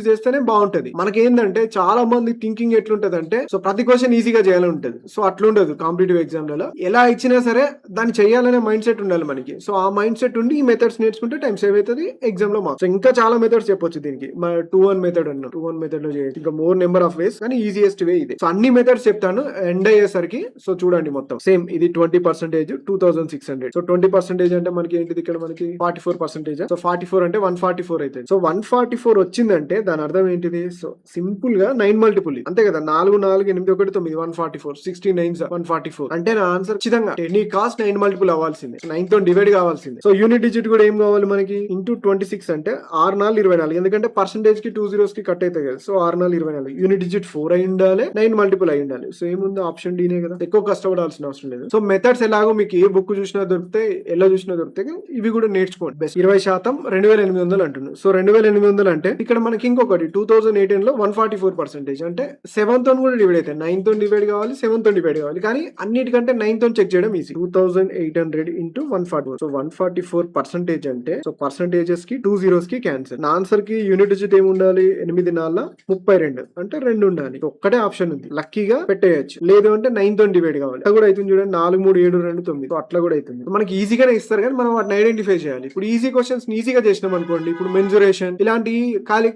చేస్తేనే బాగుంటది. మనకి ఏంటంటే చాలా మంది థింకింగ్ ఎట్లుంటది అంటే, సో ప్రతి క్వశ్చన్ ఈజీగా చేయాలని ఉంటది. సో అట్లుండదు. కాంపిటేటివ్ ఎగ్జామ్లలో ఎలా ఇచ్చినా సరే దాన్ని చేయాలనే మైండ్ సెట్ ఉండాలి మనకి. సో ఆ మైండ్ సెట్ ఉండి ఈ మెథడ్స్ నేర్చుకుంటే టైం సేవ్ అవుతుంది ఎగ్జామ్ లో మార్క్స్. ఇంకా చాలా మెథడ్స్ చెప్పొచ్చు దీనికి. 2-1 మెథడ్ అన్న 2-1 మెథడ్ లో చేయొచ్చు. ఇంకా మోర్ నెంబర్ ఆఫ్ వేస్, కానీ ఈజియెస్ట్ వే ఇదే. సో అన్ని మెథడ్స్ చెప్తాను ఎండ్ అయ్యేసరికి. సో చూడండి మొత్తం సేమ్. ఇది 20% 2600. సో 20% అంటే మనకి ఏంటిది, ఇక్కడ మనకి 44%. సో 44 అంటే 144 అవుతుంది. సో 144 వచ్చిందంటే దాని అర్థం ఏంటిది, సో సింపుల్ గా 9 మల్టిపుల్ అంతే కదా. 4 4 8 1 9 144 16 9 144 అంటే నా ఆన్సర్ ఖచ్చితంగా నీ కాస్ట్ 9 మల్టిపుల్ అవ్వాల్సిందే. 9 తో డివైడ్ కావాల్సిందే. సో యూనిట్ డిజిట్ కూడా ఏం కావాలి మనకి, ఇంటూ 26 అంటే 6 4 24. ఎందుకంటే పర్సెంటేజ్ కి 2 zeros కి కట్ అవుతాయి కదా. సో 6 4 24. యూనిట్ డిజిట్ 4 అయి ఉండాలి, 9 మల్టిపుల్ అయి ఉండాలి. సో ఏముంది ఆప్షన్ డీనే కదా, ఎక్కువ కష్టపడాల్సిన అవసరం లేదు. సో మెథడ్స్ ఎలాగో మీకు ఏ బుక్ చూసినా దొరుకుతాయి, ఎలా చూసినా దొరుకుతాయి, ఇవి కూడా నేర్చుకోండి. బెస్ట్ 20% 2800 అంటున్నాను. సో 2800 అంటే ఇక్కడ మనకి ఇంకొకటి 2018 లో 144%. అంటే 7 తో కూడా డివైడ్ అవుతాయి. 9 తో డివైడ్ కావాలి, 7 తో డివైడ్ కావాలి, కానీ అన్నిటికంటే 9 తో చెక్ చేయడం ఈజీ. 2800 ఇంటూ 144. సో 144% అంటే, సో పర్సెంటేజెస్ కి 2 zeros కి క్యాన్సర్. నా ఆన్సర్ కి యూనిట్ డిజిట్ ఏమి ఉండాలి, 8 4 వల్ల 32 అంటే 2 ఉండాలి. ఒక్కటే ఆప్షన్ ఉంది, లక్కీగా పెట్టేయచ్చు. లేదు అంటే 9 తో డివైడ్ కావాలి. అట్లా కూడా అవుతుంది చూడండి, 4 3 7 2 9. అట్లా కూడా అవుతుంది. మనకి ఈజీగానే ఇస్తారు కానీ మనం వాటిని ఐడెంటిఫై చేయాలి. ఇప్పుడు ఈజీ క్వశ్చన్స్ ఈజీగా చేసినాం అనుకోండి, ఇప్పుడు మెన్జురేషన్ ఇలాంటి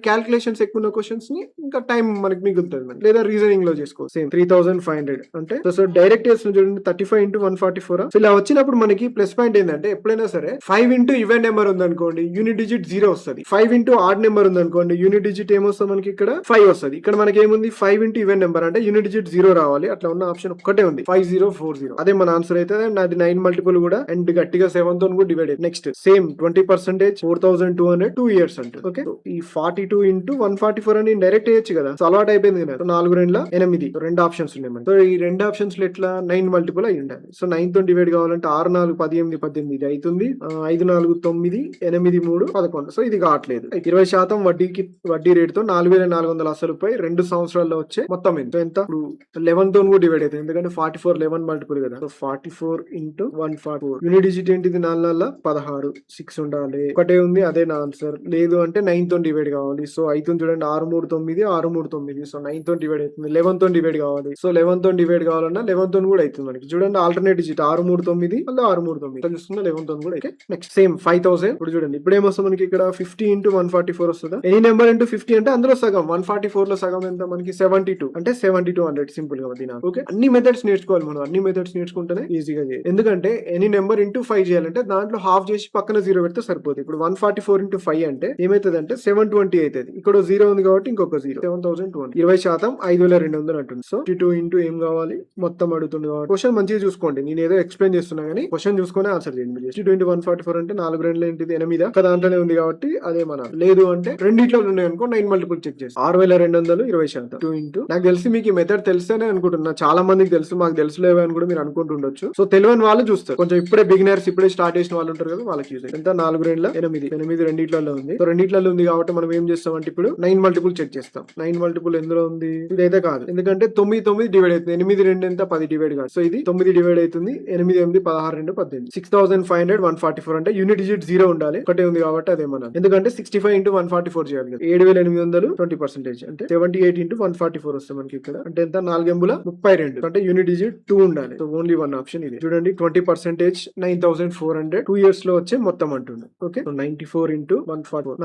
క్యాలిక్యులేషన్స్ ఎక్కువ ఉన్న క్వశ్చన్స్ ని ఇంకా టైం మనకి మిగులుతుంది. లేదా రీజనింగ్ లో చేసుకో సేమ్ 3500 అంటే సో డైరెక్ట్ చేస్తున్న చూడండి 35 into 144. సో ఇలా వచ్చినప్పుడు మనకి ప్లస్ పాయింట్ ఏంటంటే ఎప్పుడైనా సరే 5 into ఈవెన్ నెంబర్ ఉందనుకోండి యూనిట్ డిజిట్ 0 వస్తుంది. 5 into ఆడ్ నెంబర్ ఉందనుకోండి యూనిట్ డిజిట్ ఏమొస్తుంది మనకి ఇక్కడ 5 వస్తుంది. ఇక్కడ మనకి ఏముంది 5 into ఈవెన్ నెంబర్ అంటే యూనిట్ డిజిట్ 0 రావాలి. అట్లా ఉన్న ఆప్షన్ ఒక్కటే ఉంది 5040. అదే మన ఆన్సర్ అయితే నాది 9 మల్టిపుల్ కూడా అండ్ గట్టిగా 7 తో కూడా డివైడ్ అయ్యింది. నెక్స్ట్ సేమ్ 20% 4200 2 years అంటుంది. ఓకే, ఈ 42 into 144 అని డైరెక్ట్ చేయొచ్చు కదా, సో అలవాటు అయిపోయింది కదా. 4 2 8 రెండు ఆప్షన్స్ ఉన్నాయి మనకి. సో ఈ రెండు ఆప్షన్స్ లో ఎట్లా 9 మల్టిపుల్ అయి ఉండాలి. సో 9 తో డివైడ్ కావాలంటే 6 4 18 18 ఇది అవుతుంది. 5 4 9 8 3 11. సో ఇది కావట్లేదు. 20% వడ్డీ రేటుతో 4400 అసలుపై 2 సంవత్సరాల్లో వచ్చే మొత్తం ఎంత? ఇప్పుడు 11 తో కూడా డివైడ్ అవుతుంది, ఎందుకంటే 44 11 మల్టిపుల్ కదా. సో 44 into 144 యూనిట్ డిజిట్ ఏంటిది 4 16 6 ఉండాలి. ఒకటే ఉంది, అదే నా ఆన్సర్. లేదు అంటే 9 తో డివైడ్ కావాలి. సో అవుతుంది చూడండి 6 3 9 6 3 9. సో 9 తో డివైడ్ అవుతుంది. 11 తో డివైడ్ కావాలి. సో 11 తో డివైడ్ కావాలన్నా 11 తో కూడా అవుతుంది మనకి. చూడండి ఆల్టర్నేట్ డిజిట్ 6 3 9 మళ్ళీ 6 3 9 చూస్తున్నా 11 తో కూడా. Next same 5000. ఇప్పుడు చూడండి ఇప్పుడు ఏమొస్తుంది మనకి ఇక్కడ 50 into 144 వస్తుందా. ఎనీ నెంబర్ ఇంటూ 50 అంటే అందులో సగం 144 లో సగం ఎంత మనకి 72 అంటే 7200 సింపుల్ గా దీని. ఓకే, అన్ని మెథడ్స్ నేర్చుకోవాలి మనం. అన్ని మెథడ్స్ నేర్చుకుంటేనే ఈజీగా చేయాలి. ఎందుకంటే ఎనీ నెంబర్ ఇంటూ 5 చేయాలంటే దాంట్లో హాఫ్ చేసి పక్కన 0 పెడితే సరిపోతుంది. ఇప్పుడు 144 into 5 అంటే ఏమైతుంది అంటే 720 అవుతుంది. ఇక్కడ 0 ఉంది కాబట్టి ఇంకొక 0 7220. 20% 5200 అంటుంది. సో 52 into ఏం కావాలి మొత్తం అడుగుతుంది కాబట్టి క్వశ్చన్ మంచిగా చూసుకోండి. నేను ఏదో ఎక్స్ప్లెయిన్ చేస్తున్నా కానీ క్వశ్చన్ చూసుకొని ఆన్సర్ చేయండి. 52 into 144 అంటే 4 2 ఏంటిది 8 ఒక దాంట్లోనే ఉంది కాబట్టి అదే మన. లేదు అంటే రెండిట్లో ఉన్నాయి అనుకో 9 మల్టిపుల్ చెక్ చేసి 6200 20%. 2 into నాకు తెలిసి మీకు ఈ మెథడ్ తెలిసేనే అనుకుంటున్నా, చాలా మందికి తెలుసు, మాకు తెలుసులేవే అని కూడా మీరు అనుకుంటుండొచ్చు. సో తెలియని వాళ్ళు చూస్తారు, కొంచెం ఇప్పుడే బిగినర్స్ ఇప్పుడే స్టార్ట్ చేసిన వాళ్ళు ఉంటారు కదా, వాళ్ళకి యూజ్ ఎంత 4 2 8 రెండిట్లలో ఉంది. సో రెండిట్లలో ఉంది కాబట్టి మనం ఏం చేస్తాం అంటే ఇప్పుడు 9 మల్టిపుల్ చెక్ చేస్తాం. 9 మల్టిపుల్ ఎందులో ఉంది, ఇదైతే కాదు, ఎందుకంటే 9 డివైడ్ అవుతుంది. 8 2 ఎంత 10 డివైడ్ కాదు. సో ఇది 9 డివైడ్ అవుతుంది. 8 8 16 2 18. 6500 144 అంటే యూనిట్ డిజిట్ 0 ఉండాలి. ఒకటే ఉంది కాబట్టి అదే మనం. ఎందుకంటే 65 into 144 చేయాలి కదా. 7800 20% అంటే 78 into 144 వస్తుంది మనకి ఇక్కడ. అంటే ఎంత 4 32 అంటే యూనిట్ డిజిట్ 2 ఉండాలి. సో ఓన్లీ వన్ ఆప్షన్ ఇది. చూడండి 20% 9400 2 years లో వచ్చే మొత్తం అంటుంది. Okay, 94 into 144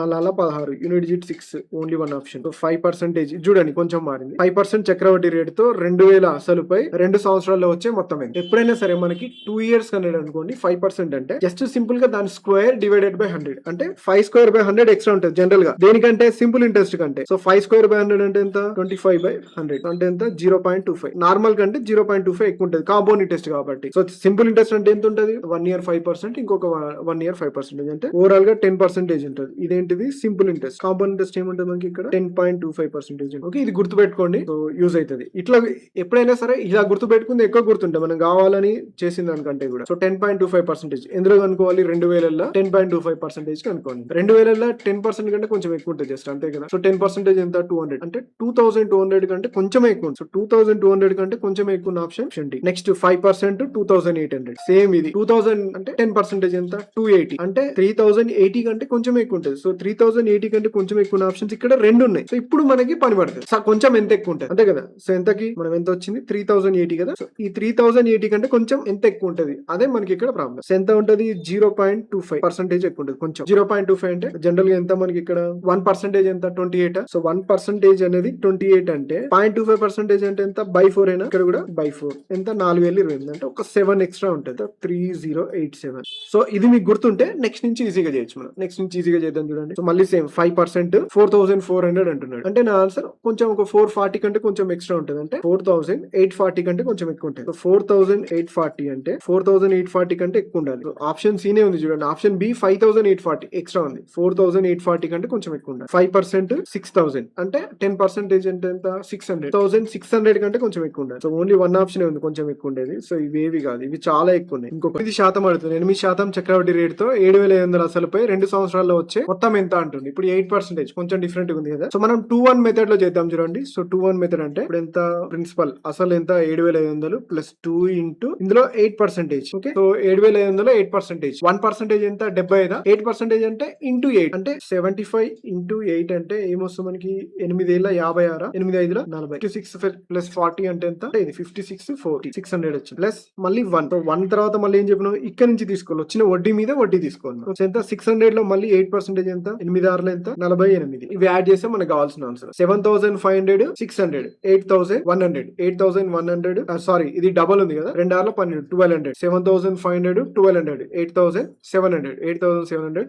4 unit digit 6 only one option. So 5% చూడండి కొంచెం మారింది. 5% చక్రవడ్డీ రేటుతో 2000 అసలుపై 2 సంవత్సరాల్లో వచ్చే మొత్తం ఎంత. ఎప్పుడైనా సరే మనకి 2 years కన్నాడు అనుకోండి 5% అంటే జస్ట్ సింపుల్ గా దాని స్క్వేర్ డివైడెడ్ బై 100 అంటే 5 square by 100 ఎక్స్ట్రా ఉంటుంది జనరల్ గా దేనికంటే సింపుల్ ఇంట్రెస్ట్ కంటే. సో 5 square by 100 అంటే ఎంత 25 by 100 అంటే ఎంత 0.25. నార్మల్ కంటే 0.25 ఎక్కువ ఉంటుంది కాంపౌండ్ ఇంట్రెస్ట్ కాబట్టి. సో సింపుల్ ఇంట్రెస్ట్ అంటే ఎంత ఉంటుంది 1 year 5%, ఇంకొక 1 year 5% అంటే ఓవరాల్ గా 10% ఉంటుంది. ఇదేంటిది సింపుల్ ఇంట్రెస్ట్. కాంపౌండ్ ఇంట్రెస్ట్ ఏముంటుంది మనకి ఇక్కడ 10.25%. ఓకే, ఇది గుర్తుపెట్టుకోండి, సో యూజ్ అవుతుంది. ఇట్లా ఎప్పుడైనా సరే ఇలా గుర్తుపెట్టుకుంది ఎక్కువ గుర్తుంటే మనం కావాలని చేసిన దానికంటే కూడా. సో 10.25% ఎందులో కనుక్కోవాలి 2000 10.25% కనుక్కోండి. 2000 10% కంటే కొంచెం ఎక్కువ ఉంటుంది జస్ట్ అంతే కదా. సో 10% ఎంత 200 అంటే 2200 కంటే కొంచెం ఎక్కువ. సో 2200 కంటే కొంచెం ఎక్కువ ఆప్షన్ డి. నెక్స్ట్ 5% 2800 సేమ్ ఇది 2000 అంటే 10% ఎంత 280 అంటే 3080 కంటే కొంచెం ఎక్కువ ఉంటుంది. సో 3080 కంటే కొంచెం ఎక్కువ ఆప్షన్స్ ఇక్కడ రెండు ఉన్నాయి. సో ఇప్పుడు మనకి పని పడుతుంది. సో కొంచెం ఎంత ఎక్కువ ఉంటుంది అంతే కదా. సో ఎంతకి మనం ఎంత వచ్చింది 3080 కదా. సో ఈ 3080 కంటే కొంచెం ఎంత ఎక్కువ ఉంటుంది అదే మనకి ఇక్కడ ప్రాబ్లం. సో ఎంత ఉంటుంది 0.25% ఎక్కువ ఉంటుంది కొంచెం. 0.25 అంటే జనరల్ గా ఎంత మనకి ఇక్కడ 1% ఎంత 28. సో 1% అనేది 28 అంటే 0.25% అంటే ఎంత by 4 అయినా ఇక్కడ కూడా by 4 ఎంత 4028 అంటే ఒక 7 ఎక్స్ట్రా ఉంటుంది 3087. సో ఇది మీకు గుర్తుంటే నెక్స్ట్ నుంచి ఈజీగా చేయొచ్చు మనం. నెక్స్ట్ నుంచి ఈజీగా చేద్దాం చూడండి. సో మళ్ళీ సేమ్ 5% 4400 అంటున్నాడు అంటే నా ఆన్సర్ కొంచెం ఒక 440 కంటే కొంచెం ఎక్స్ట్రా ఉంటుంది అంటే 4840 కంటే కొంచెం ఎక్కువ ఉంటుంది. 4840 అంటే 4840 కంటే ఎక్కువ ఉండాలి. ఆప్షన్ సి నే ఉంది చూడండి. ఆప్షన్ బి 5840 ఎక్స్ట్రా ఉంది. 4840 కంటే కొంచెం ఎక్కువ ఉండాలి. 5% 6000 అంటే 10% అంటే ఎంత 600 కంటే కొంచెం ఎక్కువ ఉండాలి. సో ఓన్లీ వన్ ఆప్షన్ ఉంది కొంచెం ఎక్కువ ఉండేది. సో ఇవేవి కాదు, ఇవి చాలా ఎక్కువ ఉన్నాయి. ఇంకొక 8% అడుగుతుంది. 8% చక్రవడ్డీ రేటుతో 7500 అసలుపై 2 సంవత్సరాల్లో వచ్చే మొత్తం ఎంత అంటుంది. ఇప్పుడు 8% కొంచెం డిఫరెంట్ ఉంది కదా. సో మనం 2-1 మెథడ్ లో చేద్దాం చూడండి. సో 2-1 మెథడ్ అంటే ఇప్పుడు ఎంత ప్రిన్సిపల్ అసలు ఎంత 7500 ప్లస్ 2 ఇంటూ ఇందులో 8%. ఓకే, సో 7500 8% 1% ఎంత 75. 8% అంటే ఇంటూ 8 అంటే 75 ఇంటూ 8 అంటే ఏమొస్తుంది మనకి 8,50,56 8,5,40 56 ప్లస్ 40 అంటే ఎంత ఇది 56 40 600 వచ్చింది ప్లస్ మళ్ళీ 1 తర్వాత మళ్ళీ ఏం చెప్పినాం ఇక్కడ నుంచి తీసుకోవాలి వచ్చిన వడ్డీ మీద వడ్డీ తీసుకోవాలి ఎంత 600 లో మళ్ళీ 8% ఎంత 8 ఎంత 48 ఇవి యాడ్ చేస్తే మనకు కావాల్సిన ఆన్సర్ 7,500 600 8,100 సారీ ఇది డబల్ ఉంది కదా 2 ఆర్ల 12 1200 7,500 1200 8,700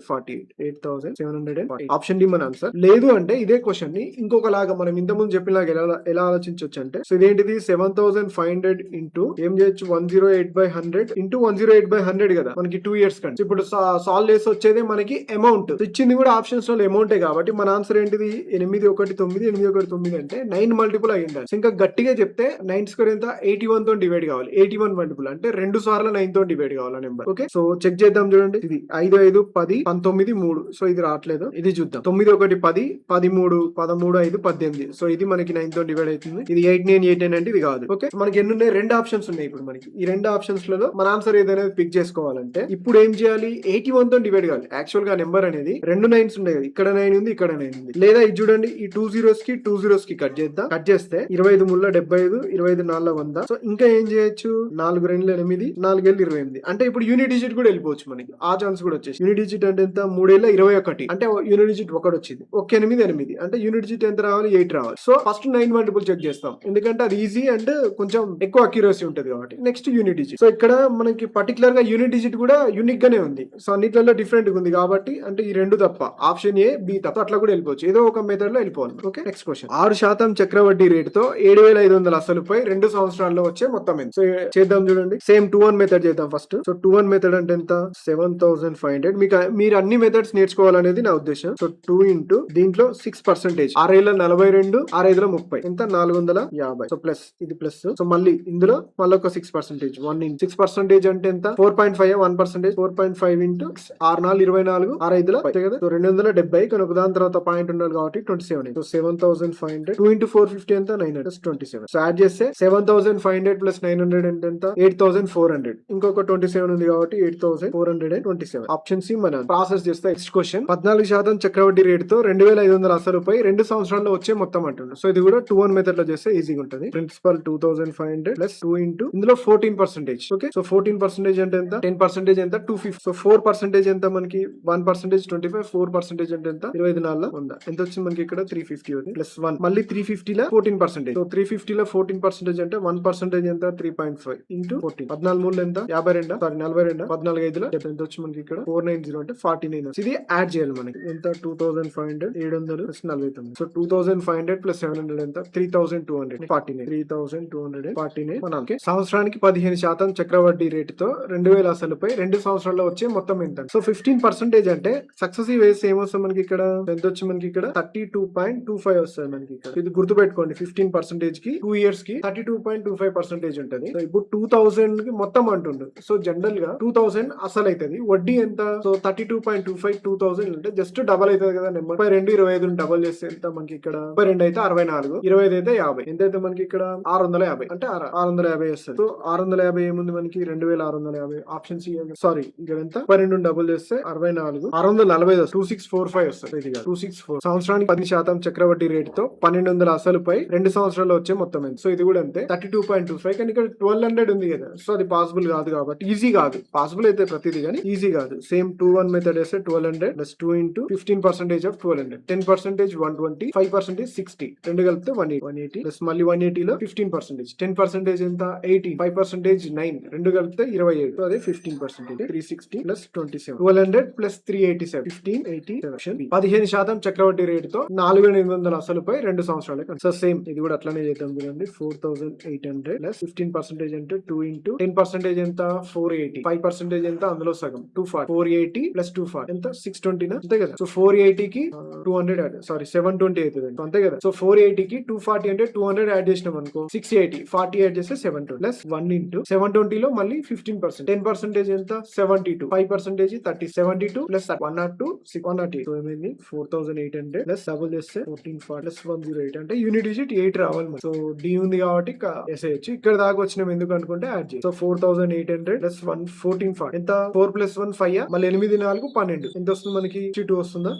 ఆప్షన్ డి మన ఆన్సర్. లేదు అంటే ఇదే క్వశ్చన్ ని ఇంకొకలాగా మనం ఇంతకుముందు చెప్పినలాగా ఎలా ఆలోచించవచ్చు అంటే సో ఇదేంటిది 7,500 ఇంటూ ఏం చేయొచ్చు 108/100 ఇంటూ 108/100 కదా మనకి 2 years కంటే ఇప్పుడు సాల్వ్ చేసి వచ్చేది మనకి అమౌంట్ ఇచ్చింది కూడా ఆప్షన్స్ లో అమౌంటే కాబట్టి మన ఆన్సర్ ఏంటిది 819 అంటే 9 మల్టిపుల్ అయ్యి ఉండాలి. ఇంకా గట్టిగా చెప్తే 9 స్క్వేర్ ఎంత 81 తో డివైడ్ కావాలి 81 మల్టిపుల్ అంటే 2 సార్లు 9 తో డివైడ్ కావాలి నెంబర్. ఓకే సో చెక్ చేద్దాం చూడండి ఇది 5 5 10 19 3 సో ఇది రావట్లేదు ఇది చూద్దాం 9 1 10 13 13 5 18 సో ఇది మనకి 9 తో డివైడ్ అవుతుంది ఇది 8 9 8 9 అంటే ఇది కాదు. ఓకే మనకి ఎన్ని ఉన్నాయి 2 ఆప్షన్స్ ఉన్నాయి ఇప్పుడు మనకి ఈ 2 ఆప్షన్స్ లలో మన ఆన్సర్ ఏదైనా పిక్ చేసుకోవాలంటే ఇప్పుడు ఏం చేయాలి 81 తో డివైడ్ కావాలి. యాక్చువల్ గా నెంబర్ అనేది 2 9s ఉన్నాయి ఇక్కడ 9 ఉంది ఇక్కడ 9 ఉంది లేదా ఇది చూడండి ఈ 2 zeros కి 2 zeros కి కట్ చేద్దాం కట్ చేస్తే 25 ముళ్ళ 75 25 4 100 సో ఇంకా ఏం చేయొచ్చు 4 2 8 4 7 28 అంటే ఇప్పుడు యూనిట్ డిజిట్ కూడా వెళ్ళిపోవచ్చు మనకి ఆ ఛాన్స్ కూడా వచ్చేసి యూనిట్ డిజిట్ అంటే ఎంత 3 21 అంటే యూనిట్ డిజిట్ 1 వచ్చింది 8 అంటే యూనిట్ డిజిట్ ఎంత రావాలి 8 రావాలి. సో ఫస్ట్ 9 మల్టిపుల్ చెక్ చేస్తాం ఎందుకంటే అది ఈజీ అండ్ కొంచెం ఎక్కువ అక్యురసీ ఉంటుంది కాబట్టి. నెక్స్ట్ యూనిట్ డిజిట్ సో ఇక్కడ మనకి పర్టికులర్ గా యూనిట్ డిజిట్ కూడా యూనిక్ గానే ఉంది సో అన్నిట్లలో డిఫరెంట్ ఉంది కాబట్టి అంటే ఈ 2 తప్ప ఆప్షన్ ఏ బి తప్ప అట్లా కూడా వెళ్ళిపోవచ్చు ఏదో ఒక మెథడ్ లో వెళ్ళిపోవాలి. ఓకే నెక్స్ట్ క్వశ్చన్ 6% చక్రవడ్డీ రేటుతో 7,500 అసలుపై 2 సంవత్సరాల్లో వచ్చే మొత్తం ఎంత సో చేద్దాం చూడండి సేమ్ 2-1 మెథడ్ చేద్దాం ఫస్ట్. సో 2-1 మెథడ్ అంటే ఎంత 7,500 మీరు అన్ని మెథడ్స్ నేర్చుకోవాలనేది నా ఉద్దేశం. సో 2 ఇంటూ దీంట్లో 6% 6,42 6,30 ఎంత 450 సో ప్లస్ ఇది ప్లస్ సో మళ్ళీ ఇందులో మళ్ళీ ఒక 6% 1 ఇంటూ 6% అంటే ఎంత 4.5 1% 4.5 ఇంటూ 6,424 6,5 కదా సో 270 కానీ ఒక దాని తర్వాత పాయింట్ ఉండాలి కాబట్టి 27 సో 7,500 2 ఇంటూ 450 ఎంత 927 సో యాడ్ చేస్తే 7,500 ప్లస్ 900 అంటే ఎంత 8,400 ఇంకొక 27 ఉంది కాబట్టి 8,427 ఆప్షన్ సి మన ప్రాసెస్ చేస్తే నెక్స్ట్ క్వశ్చన్ 14% చక్రవడ్డీ రేటుతో 2,500 అసలుపై 2 సంవత్సరాల్లో వచ్చే మొత్తం అంటున్నారు. సో ఇది కూడా 2-1 మెథడ్ లో చేస్తే ఈజీగా ఉంటుంది. ప్రిన్సిపల్ 2,500 ప్లస్ 2 ఇంటూ ఇందులో 14% ఓకే సో 14% అంటే ఎంత 10% ఎంత 250 సో 4% ఎంత మనకి 1% 25 4% అంటే ఎంత 25 ఉందా ఎంత వచ్చింది మనకి ఇక్కడ 350 ఉంది ప్లస్ 1 మళ్ళీ 350 లో 14% సో 350 లో 14% అంటే 1% ఎంత 3.5 ఇంటూ 14 14 ఎంత 52 సారీ 42 14 5 లో ఎంత వచ్చింది మనకి ఇక్కడ 490 అంటే 49 ఇది యాడ్ చేయాలి మనకి ఎంత 2,500 700 ప్లస్ 49 సో 2,500 ప్లస్ 700 ఎంత 3,200 3,249 మనకి సంవత్సరానికి 15% చక్రవడ్డీ రేటుతో 2,000 అసలుపై 2 సంవత్సరాల్లో వచ్చే మొత్తం ఎంత సో 15% అంటే సక్సెసివ్ వేస్ ఏమొస్తుంది మనకి ఇక్కడ ఎంత వచ్చి మనకి ఇక్కడ 32.25 వస్తుంది మనకి ఇక్కడ ఇది గుర్తుపెట్టుకోండి 15% కి 2 years కి 32.25% ఉంటుంది. సో ఇప్పుడు 2,000 కి మొత్తం అంటుండు సో జనరల్ గా 2,000 అసలు అవుతుంది వడ్డీ ఎంత సో 32.25 2,000 అంటే జస్ట్ డబల్ అవుతుంది కదా నెంబర్ 2 25 డబల్ చేస్తే ఎంత మనకి ఇక్కడ 2 అయితే 64 25 అయితే 50 ఎంత అయితే మనకి ఇక్కడ 650 అంటే 650 వస్తుంది. సో 650 ఏముంది మనకి 2,650 ఆప్షన్ సి సారీ ఇక్కడ ఎంత 2 డబుల్ చేస్తే 64 640 2645 వస్తుంది ఇది 264 సంవత్సరానికి 10% చక్రవడ్డీ రేటుతో 1,200 అసలుపై 2 సంవత్సరాల్లో వచ్చే మొత్తం ఎంత సో ఇది కూడా అంతే 32.25 కానీ ఇక్కడ 1,200 ఉంది కదా సో అది పాసిబుల్ కాదు కాబట్టి ఈజీ కాదు పాసిబుల్ అయితే ప్రతిదీ కానీ ఈజీ కాదు. సేమ్ 2-1 మెథడ్ వేస్తే 1,200 ప్లస్ 2 ఇంటూ 15% ఆఫ్ 1,200 10% 120 5% 60 రెండు కలిపితే 180 ప్లస్ మళ్ళీ 180 లో 15% 10% ఎంత 18 5% 9 రెండు కలిపితే 27 సో అదే 15% 360 ప్లస్ 27 1,200 ప్లస్ 387 1587 15% చక్రవడ్డీ రేటుతో 4,800 అసలుపై 2 సంవత్సరాలు సో సేమ్ ఇది కూడా అట్లానే చేద్దాం చూడండి 4,800 ప్లస్ 15% అంటే 2 ఇంటూ 10% ఎంత 480 5% ఎంత అందులో సగం 240 480 ప్లస్ 240 ఎంత 620 అంతే కదా సో 480 కి 200 సారీ 720 అవుతుంది అంతే కదా సో 480 కి 240 అంటే 200 యాడ్ చేసినాం అనుకో 680 40 యాడ్ చేస్తే 720 ప్లస్ 1 ఇంటూ 720 లో మళ్ళీ 15% 10% ఎంత 72 5% 30 72 ప్లస్ 102 108 సో ఏమైంది 4,800 ప్లస్ డబుల్ చేస్తే 1440 ప్లస్ 108 అంటే యూనిట్ డిజిట్ 8 రావాలి సో డి ఉంది కాబట్టి వేసేయచ్చు ఇక్కడ దాకా వచ్చినాం ఎందుకు అనుకుంటే యాడ్ చేయి సో 4,800 ప్లస్ 1440 ఎంత 4 ప్లస్ 1 5 మళ్ళీ 8 4 12 ఎంత వస్తుంది మనకి 62 వస్తుందా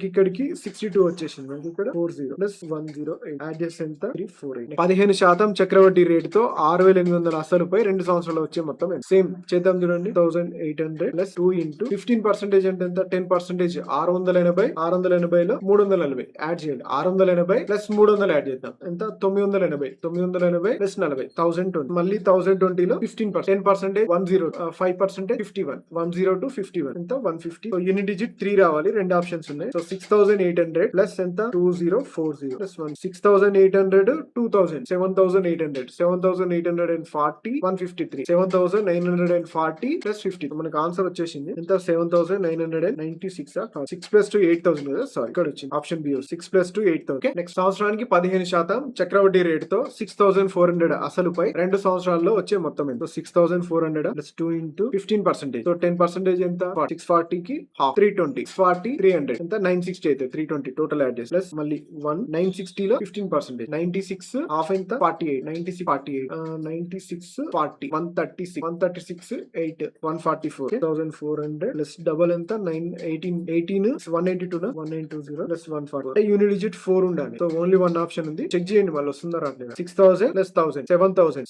ఇక్కడికి 62 వచ్చేసి వచ్చేసింది మనకి ఇక్కడ 40 ప్లస్ 108 యాడ్ చేస్తే ఎంత 348. 15% చక్రవడ్డీ రేటుతో 6800 అసలుపై 2 సంవత్సరాలు వచ్చే మొత్తం సేమ్ చేద్దాం చూడండి. 1800 ప్లస్ 2 ఇంటూ 15% అంటే ఎంత 10%. 680 680లో 340 యాడ్ చేయండి. 680 ప్లస్ 300 యాడ్ చేద్దాం ఎంత 980 980 ప్లస్ 40 1020 మళ్ళీ 1020 లో 15% 10 5% 51 10 to 51 ఎంత 150. సో యూనిట్ డిజిట్ 3 రావాలి. రెండు ఆప్షన్స్ ఉన్నాయి. సో 6800 ప్లస్ ఎంత 2040 ప్లస్ 1 6800 2000 7800 7840 153 7940 ప్లస్ 50 మనకు ఆన్సర్ వచ్చేసింది ఎంత 7996. 6 ప్లస్ 2 8000 కదా సారీ ఇక్కడ వచ్చింది ఆప్షన్ బి 6 ప్లస్ 2 8000. నెక్స్ట్ సంవత్సరానికి 15% చక్రవడ్డీ రేటుతో 6400 అసలుపై 2 సంవత్సరాల్లో వచ్చే మొత్తం ఎంత 6400 ప్లస్ 2 ఇంటూ 15%. సో 10% ఎంత 640 కి హాఫ్ 320 40 300 ఎంత 960 అయితే 320 టోటల్ యాడ్ చేసి ప్లస్ మళ్ళీ 1 960 లో 15% 96 హాఫ్ ఎంత 48 96 48 96 40 136 136 8 144 1400 ప్లస్ డబల్ ఎంత 9 18 18 182 1920 ప్లస్ 140 యూనిట్ డిజిట్ 4 ఉండాలి. సో ఓన్లీ వన్ ఆప్షన్ ఉంది. చెక్ చేయండి వాళ్ళు వస్తుందా రావట్లేదు. 6000 ప్లస్ 1000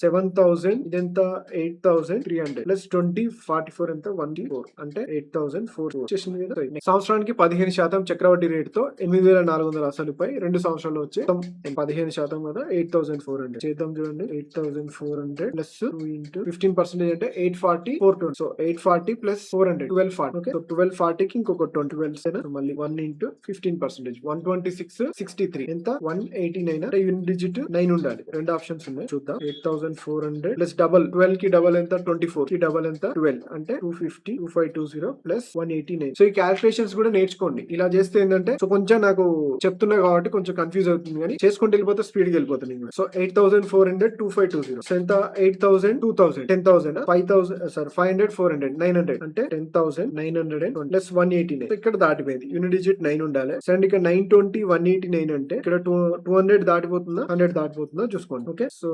7000 ఇదెంత 8300 ప్లస్ 20 44 ఎంత 104 అంటే 8004 వచ్చేసింది కదా. సంవత్సరానికి 15% చక్రవడ్డీ రేటుతో 8400 అసలుపై 2 సంవత్సరాల్లో వచ్చే 15% కదా 8400 చేద్దాం చూడండి. 8400 ప్లస్ 2 ఇంటూ 15% అంటే 840 420 సో 840 ప్లస్ 400 1240 ఓకే. సో 1240 కి ఇంకొక 12 మళ్ళీ 1 ఇంటూ 15% 126 63 ఎంత 189 అంటే యూనిట్ డిజిట్ 9 ఉండాలి. రెండు ఆప్షన్స్ ఉన్నాయి చూద్దాం. 8400 ప్లస్ డబల్ 12 కి డబల్ ఎంత 24 కి డబల్ ఎంత 12 అంటే 250 2520 ప్లస్ 189. సో ఈ క్యాలిక్యులేషన్స్ కూడా నేర్చుకోండి. ఇలా చేస్తే ఏంటంటే సో కొంచెం నాకు చెప్తున్నా కాబట్టి కొంచెం కన్ఫ్యూజ్ అవుతుంది కానీ చేసుకుంటూ వెళ్ళిపోతే స్పీడ్ గా వెళ్ళిపోతుంది. సో 8400 2520 సో ఎంత 8000 2000 10000 5000 సారీ 500 400 900 అంటే 10900 ప్లస్ 189 ఇక్కడ దాటిపోయింది. యూనిట్ డిజిట్ 9 ఉండాలి. అండ్ ఇక్కడ 920 189 అంటే ఇక్కడ 200 దాటిపోతుందా 100 దాటిపోతుందా చూసుకోండి. ఓకే సో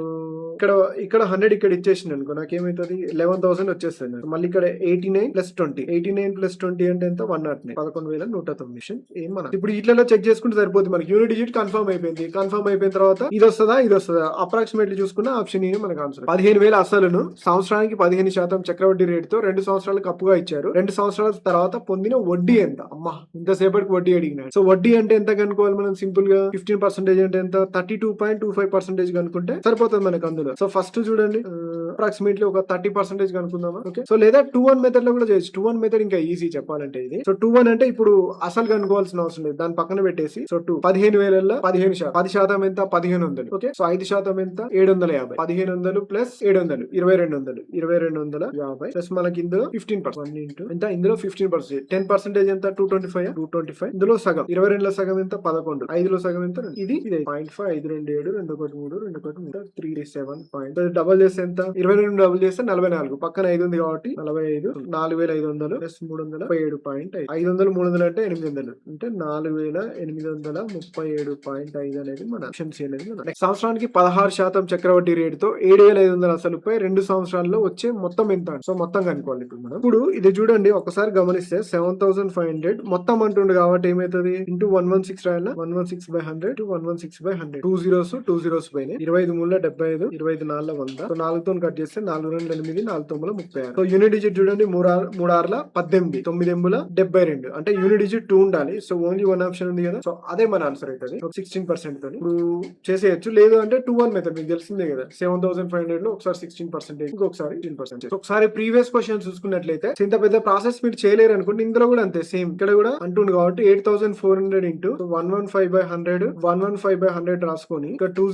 ఇక్కడ 100 ఇక్కడ ఇచ్చేసింది అనుకో నాకేమైతుంది 11000 వచ్చేస్తుంది. మళ్ళీ ఇక్కడ 89 ప్లస్ 20 89 ప్లస్ 20 అంటే ఎంత 109 11109 ఏం మనం ఇప్పుడు ఇట్లా చెక్ చేసుకుంటే సరిపోతుంది. మనకి యూనిట్ డిజిట్ కన్ఫర్మ్ అయిపోయింది. కన్ఫర్మ్ అయిపోయిన తర్వాత ఇది వస్తుందా అప్రాక్సిమేట్లీ చూసుకున్న ఆప్షన్ ఏ మనకు ఆన్సర్. 15000 అసలును సంవత్సరానికి 15% చక్రవడ్డీ రేటుతో 2 సంవత్సరాలకు అప్పుగా ఇచ్చారు. 2 సంవత్సరాల తర్వాత పొందిన వడ్డీ ఎంత అమ్మా ఇంతసేపటికి వడ్డీ అడిగినాడు. సో వడ్డీ అంటే ఎంత కనుక్కోవాలి మనం సింపుల్ గా 15% అంటే ఎంత 32.25% కనుక్కుంటే సరిపోతుంది మనకు అందులో. సో ఫస్ట్ చూడండి అప్రాక్సిమేట్లీ ఒక 30% కనుక్కుందామా. ఓకే సో లేదా 2-1 మెథడ్ లో కూడా చేయొచ్చు. 2-1 మెథడ్ ఇంకా ఈజీ చెప్పాలంటే ఇది. సో 2-1 అంటే ఇప్పుడు అసలు కనుక్కోవాల్సిన అవసరం లేదు. దాని పక్కన పెట్టేసి సో 15000 10% ఎంత 1500 ఓకే. సో 5% ఎంత 750 1500 ప్లస్ 700 2200 2250 ప్లస్ మనకి ఇందులో 15% ఎంత ఇందులో 15% 10% ఎంత 225 ఇందులో సగం 22 సగం ఎంత 11 5లో సగం ఎంత ఇది 0.5 527 213 337 డబల్ చేస్తే ఎంత 22 డబుల్ చేస్తే 44 పక్కన 5 ఉంది కాబట్టి 45 4500 ప్లస్ 337.5 500 300 అంటే 800 అంటే 4837.5 అనేది మన ఆప్షన్ సి అనేది. నెక్స్ట్ సంవత్సరానికి 16% చక్రవడ్డీ రేటుతో 7500 అసలుపై 2 సంవత్సరాల్లో వచ్చే మొత్తం ఎంత. సో మొత్తం కనుక్కోవాలి ఇప్పుడు మనం. ఇప్పుడు ఇది చూడండి ఒకసారి గమనిస్తే 7500 మొత్తం అంటుండే కాబట్టి ఏమైతుంది ఇంటూ 116 రాయాలా 116/100 టు 116/100 2 zeros పైన 25 మూల 75 25 4 100 సో 4 తో కట్ చేస్తే 4 2 8 4 9 36 సో యూనిట్ డిజిట్ చూడండి 3 6 18 9 8 72 అంటే యూనిట్ డిజిట్ 2 ఉండాలి. సో ఓన్లీ వన్ ఆప్షన్ ఉంది కదా. సో అదే మన ఆన్సర్ అవుతుంది 16% తో ఇప్పుడు చేసేయచ్చు. లేదు అంటే 2-1 మెథడ్ మీకు తెలిసిందే కదా 7500 లో ఒకసారి 16% ఇంకొకసారి 18%. ఒకసారి ప్రీవియస్ క్వశ్చన్ చూసుకున్నట్లయితే ఇంత పెద్ద ప్రాసెస్ మీరు చేయలేరు అనుకోండి. ఇందులో కూడా అంతే సేమ్ ఇక్కడ కూడా అంటుంది కాబట్టి 8400 ఇంటూ 115/100 115/100 రాసుకొని ఇక్కడ 2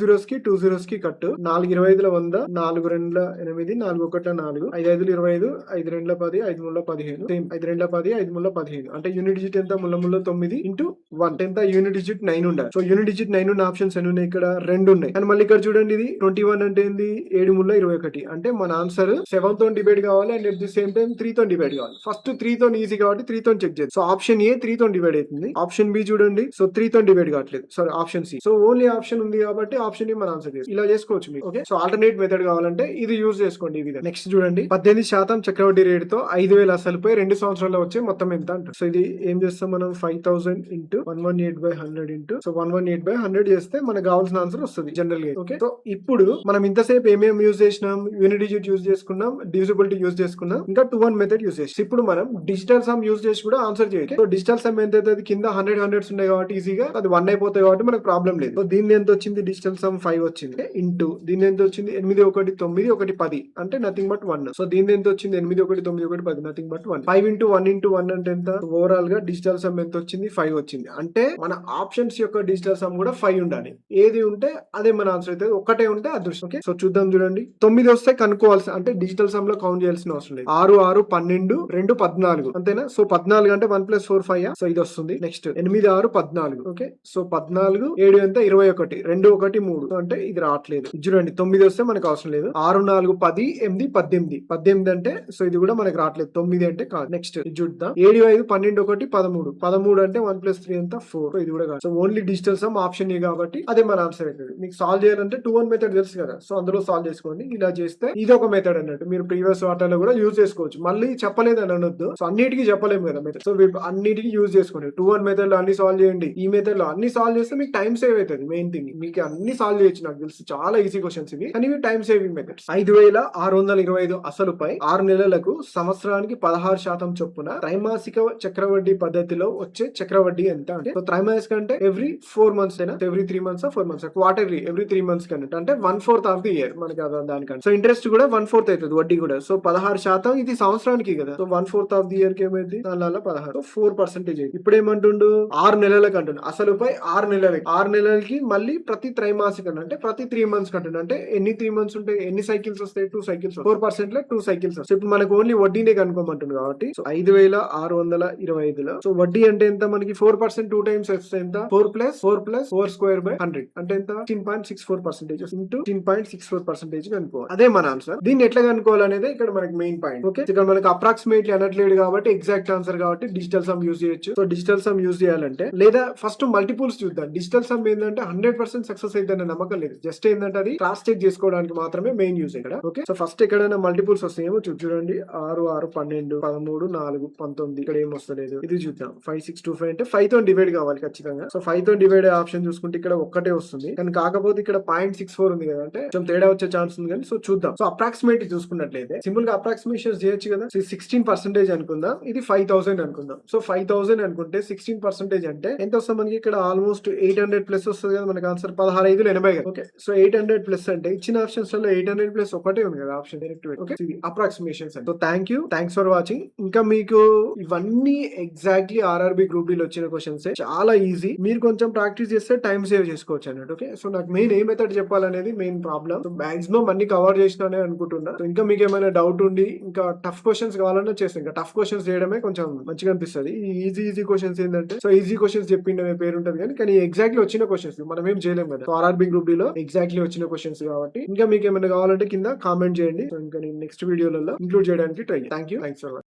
zeros కి కట్టు 4 25 100 4 2 8 4 1 4 5 5 25 5 2 10 5 3 15 సేమ్ 5 2 10 5 3 15 అంటే యూనిట్ డిజిట్ ఎంత ముళ్ళ 9 ఇంటూ 1 ఎంత యూనిట్ డిజిట్ 9 ఉండాలి. సో యూనిట్ డిజిట్ 9 ఉన్న ఆప్షన్స్ ఎన్ని ఉన్నాయి ఇక్కడ 2 ఉన్నాయి. అండ్ మళ్ళీ ఇక్కడ చూడండి ఇది 21 అంటే ఏంది 7 ముళ్ళ 21 అంటే మన ఆన్సర్ 7 తో డివైడ్ కావాలి and at the same time 3 తో డివైడ్ కావాలి. ఫస్ట్ 3 తో ఈజీ కాబట్టి 3 తో చెక్ చేద్దాం. సో ఆప్షన్ ఏ 3 తో డివైడ్ అవుతుంది. ఆప్షన్ బి చూడండి సో 3 తో డివైడ్ కావట్లేదు. Sorry option C. So only option ఉంది కాబట్టి ఆప్షన్ ఏ మన ఆన్సర్ చేసి ఇలా చేసుకోవచ్చు మీకు. ఓకే సో ఆల్టర్నేట్ మెథడ్ కావాలంటే ఇది యూజ్ చేసుకోండి ఈ విధంగా. నెక్స్ట్ చూడండి 18% చక్రవడ్డీ రేటుతో 5000 అసలుపై 2 సంవత్సరాల్లో వచ్చే మొత్తం ఎంత అంటారు. సో ఇది ఏం చేస్తాం మనం 5000 ఇంటూ 1 118/100 ఇంటూ సో 118/100 చేస్తే మనకు కావాల్సిన ఆన్సర్ వస్తుంది జనరల్ గా. ఓకే, సో ఇప్పుడు మనం ఇంతసేపు ఏమేమి యూజ్ చేసినాం? యూనిట్ డిజిట్ యూజ్ చేసుకున్నాం, డివిజిబిలిటీ యూజ్ చేసుకున్నాం, ఇంకా 2 1 మెథడ్ యూజ్ చేసి ఇప్పుడు మనం డిజిటల్ సమ్ యూజ్ చేసి కూడా ఆన్సర్ చేయొచ్చు. సో డిజిటల్ సమ్ ఎంత అవుతుంది? కింద 100 హండ్రెడ్స్ ఉన్నాయి కాబట్టి ఈజీగా అది 1 అయిపోతాయి కాబట్టి మనకు ప్రాబ్లం లేదు. సో దీన్ని ఎంత వచ్చింది? డిజిటల్ సమ్ 5 వచ్చింది ఇంటూ దీన్ని ఎంత వచ్చింది? 8 1 9 1 10 అంటే నథింగ్ బట్ 1. సో దీన్ని ఎంత వచ్చింది? 8 1 9 1 10 నథింగ్ బట్ 1. 5 ఇంటూ 1 ఇంటూ 1 అంటే ఎంత? ఓవరాల్ గా డిజిటల్ సమ్ ఎంత వచ్చింది? 5 వచ్చింది. అంటే మన ఆప్షన్స్ యొక్క డిజిటల్ సమ్ కూడా 5 ఉండాలి. ఏది ఉంటే అదే మన ఆన్సర్ అయితే, ఒక్కటే ఉంటే అదృష్టం. ఓకే, సో చూద్దాం. చూడండి, 9 వస్తే కనుక్కోవాల్సి అంటే డిజిటల్ సమ్ లో కౌంట్ చేయాల్సిన అవసరం లేదు. 6 6 12 2 14 అంతేనా? సో 14 అంటే 1 + 4 5. సో ఇది వస్తుంది. నెక్స్ట్ 8 6 14. ఓకే, సో 14 7 ఎంత? 21 2 1 3 అంటే ఇది రావట్లేదు. చూడండి, 9 వస్తే మనకు అవసరం లేదు. 6 4 10 8 18 18 అంటే సో ఇది కూడా మనకు రావట్లేదు. 9 అంటే కాదు. నెక్స్ట్ ఇది చూద్దాం. 7 5 12 1 13 13 అంటే 1 + 3 ఎంత? 4. ఇది కూడా కాదు. So only digital sum option A కాబట్టి అదే మన ఆన్సర్ అవుతుంది. మీకు సాల్వ్ చేయాలంటే 2 1 మెథడ్ తెలుసు కదా, సో అందులో సాల్వ్ చేసుకోండి. ఇలా చేస్తే ఇది ఒక మెథడ్ అన్నట్టు. మీరు ప్రీవియస్ వాటర్లో కూడా యూజ్ చేసుకోవచ్చు. మళ్ళీ చెప్పలేదు అని అనొద్దు. సో అన్నిటికీ చెప్పలేము కదా మెథడ్. సో అన్నిటికీ యూజ్ చేసుకోండి. 2 1 మెథడ్ లో అన్ని సాల్వ్ చేయండి. ఈ మెథడ్ లో అన్ని సాల్వ్ చేస్తే మీకు టైం సేవ్ అవుతుంది. మెయిన్ థింగ్ మీకు అన్ని సాల్వ్ చేయొచ్చు. నాకు తెలుసు చాలా ఈజీ క్వశ్చన్స్ ఇవి, కానీ ఇవి టైం సేవింగ్ మెథడ్స్. 5625 అసలుపై 6 నెలలకు సంవత్సరానికి 16% చొప్పున త్రైమాసిక చక్రవడ్డీ పద్ధతిలో వచ్చే చక్రవడ్డీ ఎంత? అంటే త్రైమాసిక అంటే ఎవ్రీ 4 మంత్స్ అయినా, every 3 months 4 months, quarterly every 3 months కన్నట్టు అంటే 1/4 ఆఫ్ ది ఇయర్ మనకి దానికంటే. సో ఇంట్రెస్ట్ కూడా 1/4 అవుతుంది, వడ్డీ కూడా. సో 16% ఇది సంవత్సరానికి కదా. సో 1/4 ఆఫ్ ది ఇయర్ కి ఏమైంది? 16 4% అయింది. ఇప్పుడు ఏమంటుండు? 6 నెలలకు అంటుండు. అసలుపై 6 నెలలకి 6 నెలలకి మళ్ళీ ప్రతి త్రైమాసిక అంటే ప్రతి 3 మంత్స్ కంటుండు. అంటే ఎన్ని 3 మంత్స్ ఉంటాయి? ఎన్ని సైకిల్స్ వస్తాయి? 2 సైకిల్స్. 4% లో 2 సైకిల్స్ వస్తాయి. ఇప్పుడు మనకు ఓన్లీ వడ్డీనే కనుక్కోమంటుంది కాబట్టి సో 5625లో సో వడ్డీ అంటే ఎంత? మనకి 4% 2 టైమ్స్ వస్తే ఎంత? 4 + 4/100 అంటే ఎంత? 16.64% ఇంటూ 16.64% కనుక్కోవాలి. అదే మన ఆన్సర్. దీన్ని ఎట్లా కనుక్కోవాలనేది ఇక్కడ మనకి మెయిన్ పాయింట్. ఓకే, ఇక్కడ మనకి అప్రాక్సిమేట్లీ అనట్లేదు కాబట్టి ఎగ్జాక్ట్ ఆన్సర్ కాబట్టి డిజిటల్ సమ్ యూజ్ చేయొచ్చు. సో డిజిటల్ సమ్ యూజ్ చేయాలంటే లేదా ఫస్ట్ మల్టిపుల్స్ చూద్దాం. డిజిటల్ సమ్ ఏంటంటే 100% సక్సెస్ అయితే నమ్మకం లేదు. జస్ట్ ఏంటంటే అది క్రాస్ చెక్ చేసుకోవడానికి మాత్రమే మెయిన్ యూజ్ ఇక్కడ. ఓకే, సో ఫస్ట్ ఎక్కడైనా మల్టిపుల్స్ వస్తాయేమో చూడండి. 6 6 12 13 4 19 ఇక్కడ ఏం వస్తలేదు. ఇది చూద్దాం. 5 6 2 5 అంటే 5 తో డివైడ్ కావాలి ఖచ్చితంగా. సో 5 తో డివైడ్ ఆప్షన్ చూసుకుంటే ఇక్కడ ఒక్కటే వస్తుంది, కానీ కాకపోతే ఇక్కడ 0.64 ఉంది కదా, అంటే కొంచెం తేడా వచ్చే ఛాన్స్ ఉంది. కానీ సో చూద్దాం. సో అప్రాక్సిమేట్ చూసుకున్నట్లయితే సింపుల్ గా అప్రాక్సిమేషన్ చేయొచ్చు కదా. 16% అనుకుందాం, ఇది 5000 అనుకుందాం. సో 5000 అనుకుంటే 16% అంటే ఎంత వస్తుంది మనకి? ఇక్కడ ఆల్మోస్ట్ 800 ప్లస్ వస్తుంది కదా మనకి ఆన్సర్. 16,580 కదా. ఓకే, సో 800 ప్లస్ అంటే ఇచ్చిన ఆప్షన్స్ లో 800 ప్లస్ ఒకటే ఉంది కదా option direct. Okay, approximations. So thanks for watching. ఇంకా మీకు ఇవన్నీ ఎగ్జాక్ట్లీ ఆర్ఆర్బి గ్రూప్ డి వచ్చిన క్వశ్చన్స్ చాలా ఈజీ. మీరు కొంచెం ప్రాక్టీస్ చేస్తే టైం సేవ్ చేసుకోవచ్చు అన్నట్టు. ఓకే, సో నాకు మెయిన్ ఏ మెథడ్ చెప్పాలనేది మెయిన్ ప్రాబ్లం. సో మాక్సిమం అన్ని కవర్ చేసినానే అనుకుంటున్నా. సో ఇంకా మీకు ఏమైనా డౌట్ ఉండి ఇంకా టఫ్ క్వశ్చన్స్ కావాలన్నా చేస్తాను. ఇంకా టఫ్ క్వశ్చన్స్ చేయడమే కొంచెం మంచిగా అనిపిస్తుంది. ఈ ఈజీ క్వశ్చన్స్ ఏంటంటే సో ఈజీ క్వశ్చన్స్ చెప్పిండే పేరు ఉంటుంది, కానీ ఎగ్జాక్ట్లీ వచ్చిన క్వశ్చన్స్ మనం ఏం చేయలేం కదా. సో ఆర్ఆర్బి గ్రూప్ డి లో ఎగ్జాక్ట్లీ వచ్చిన క్వశ్చన్స్ కాబట్టి ఇంకా మీకు ఏమైనా కావాలంటే కింద కామెంట్ చేయండి. సో ఇంకా నేను నెక్స్ట్ వీడియోలలో ఇంక్లూడ్ చేయడానికి ట్రై. Thanks for watching.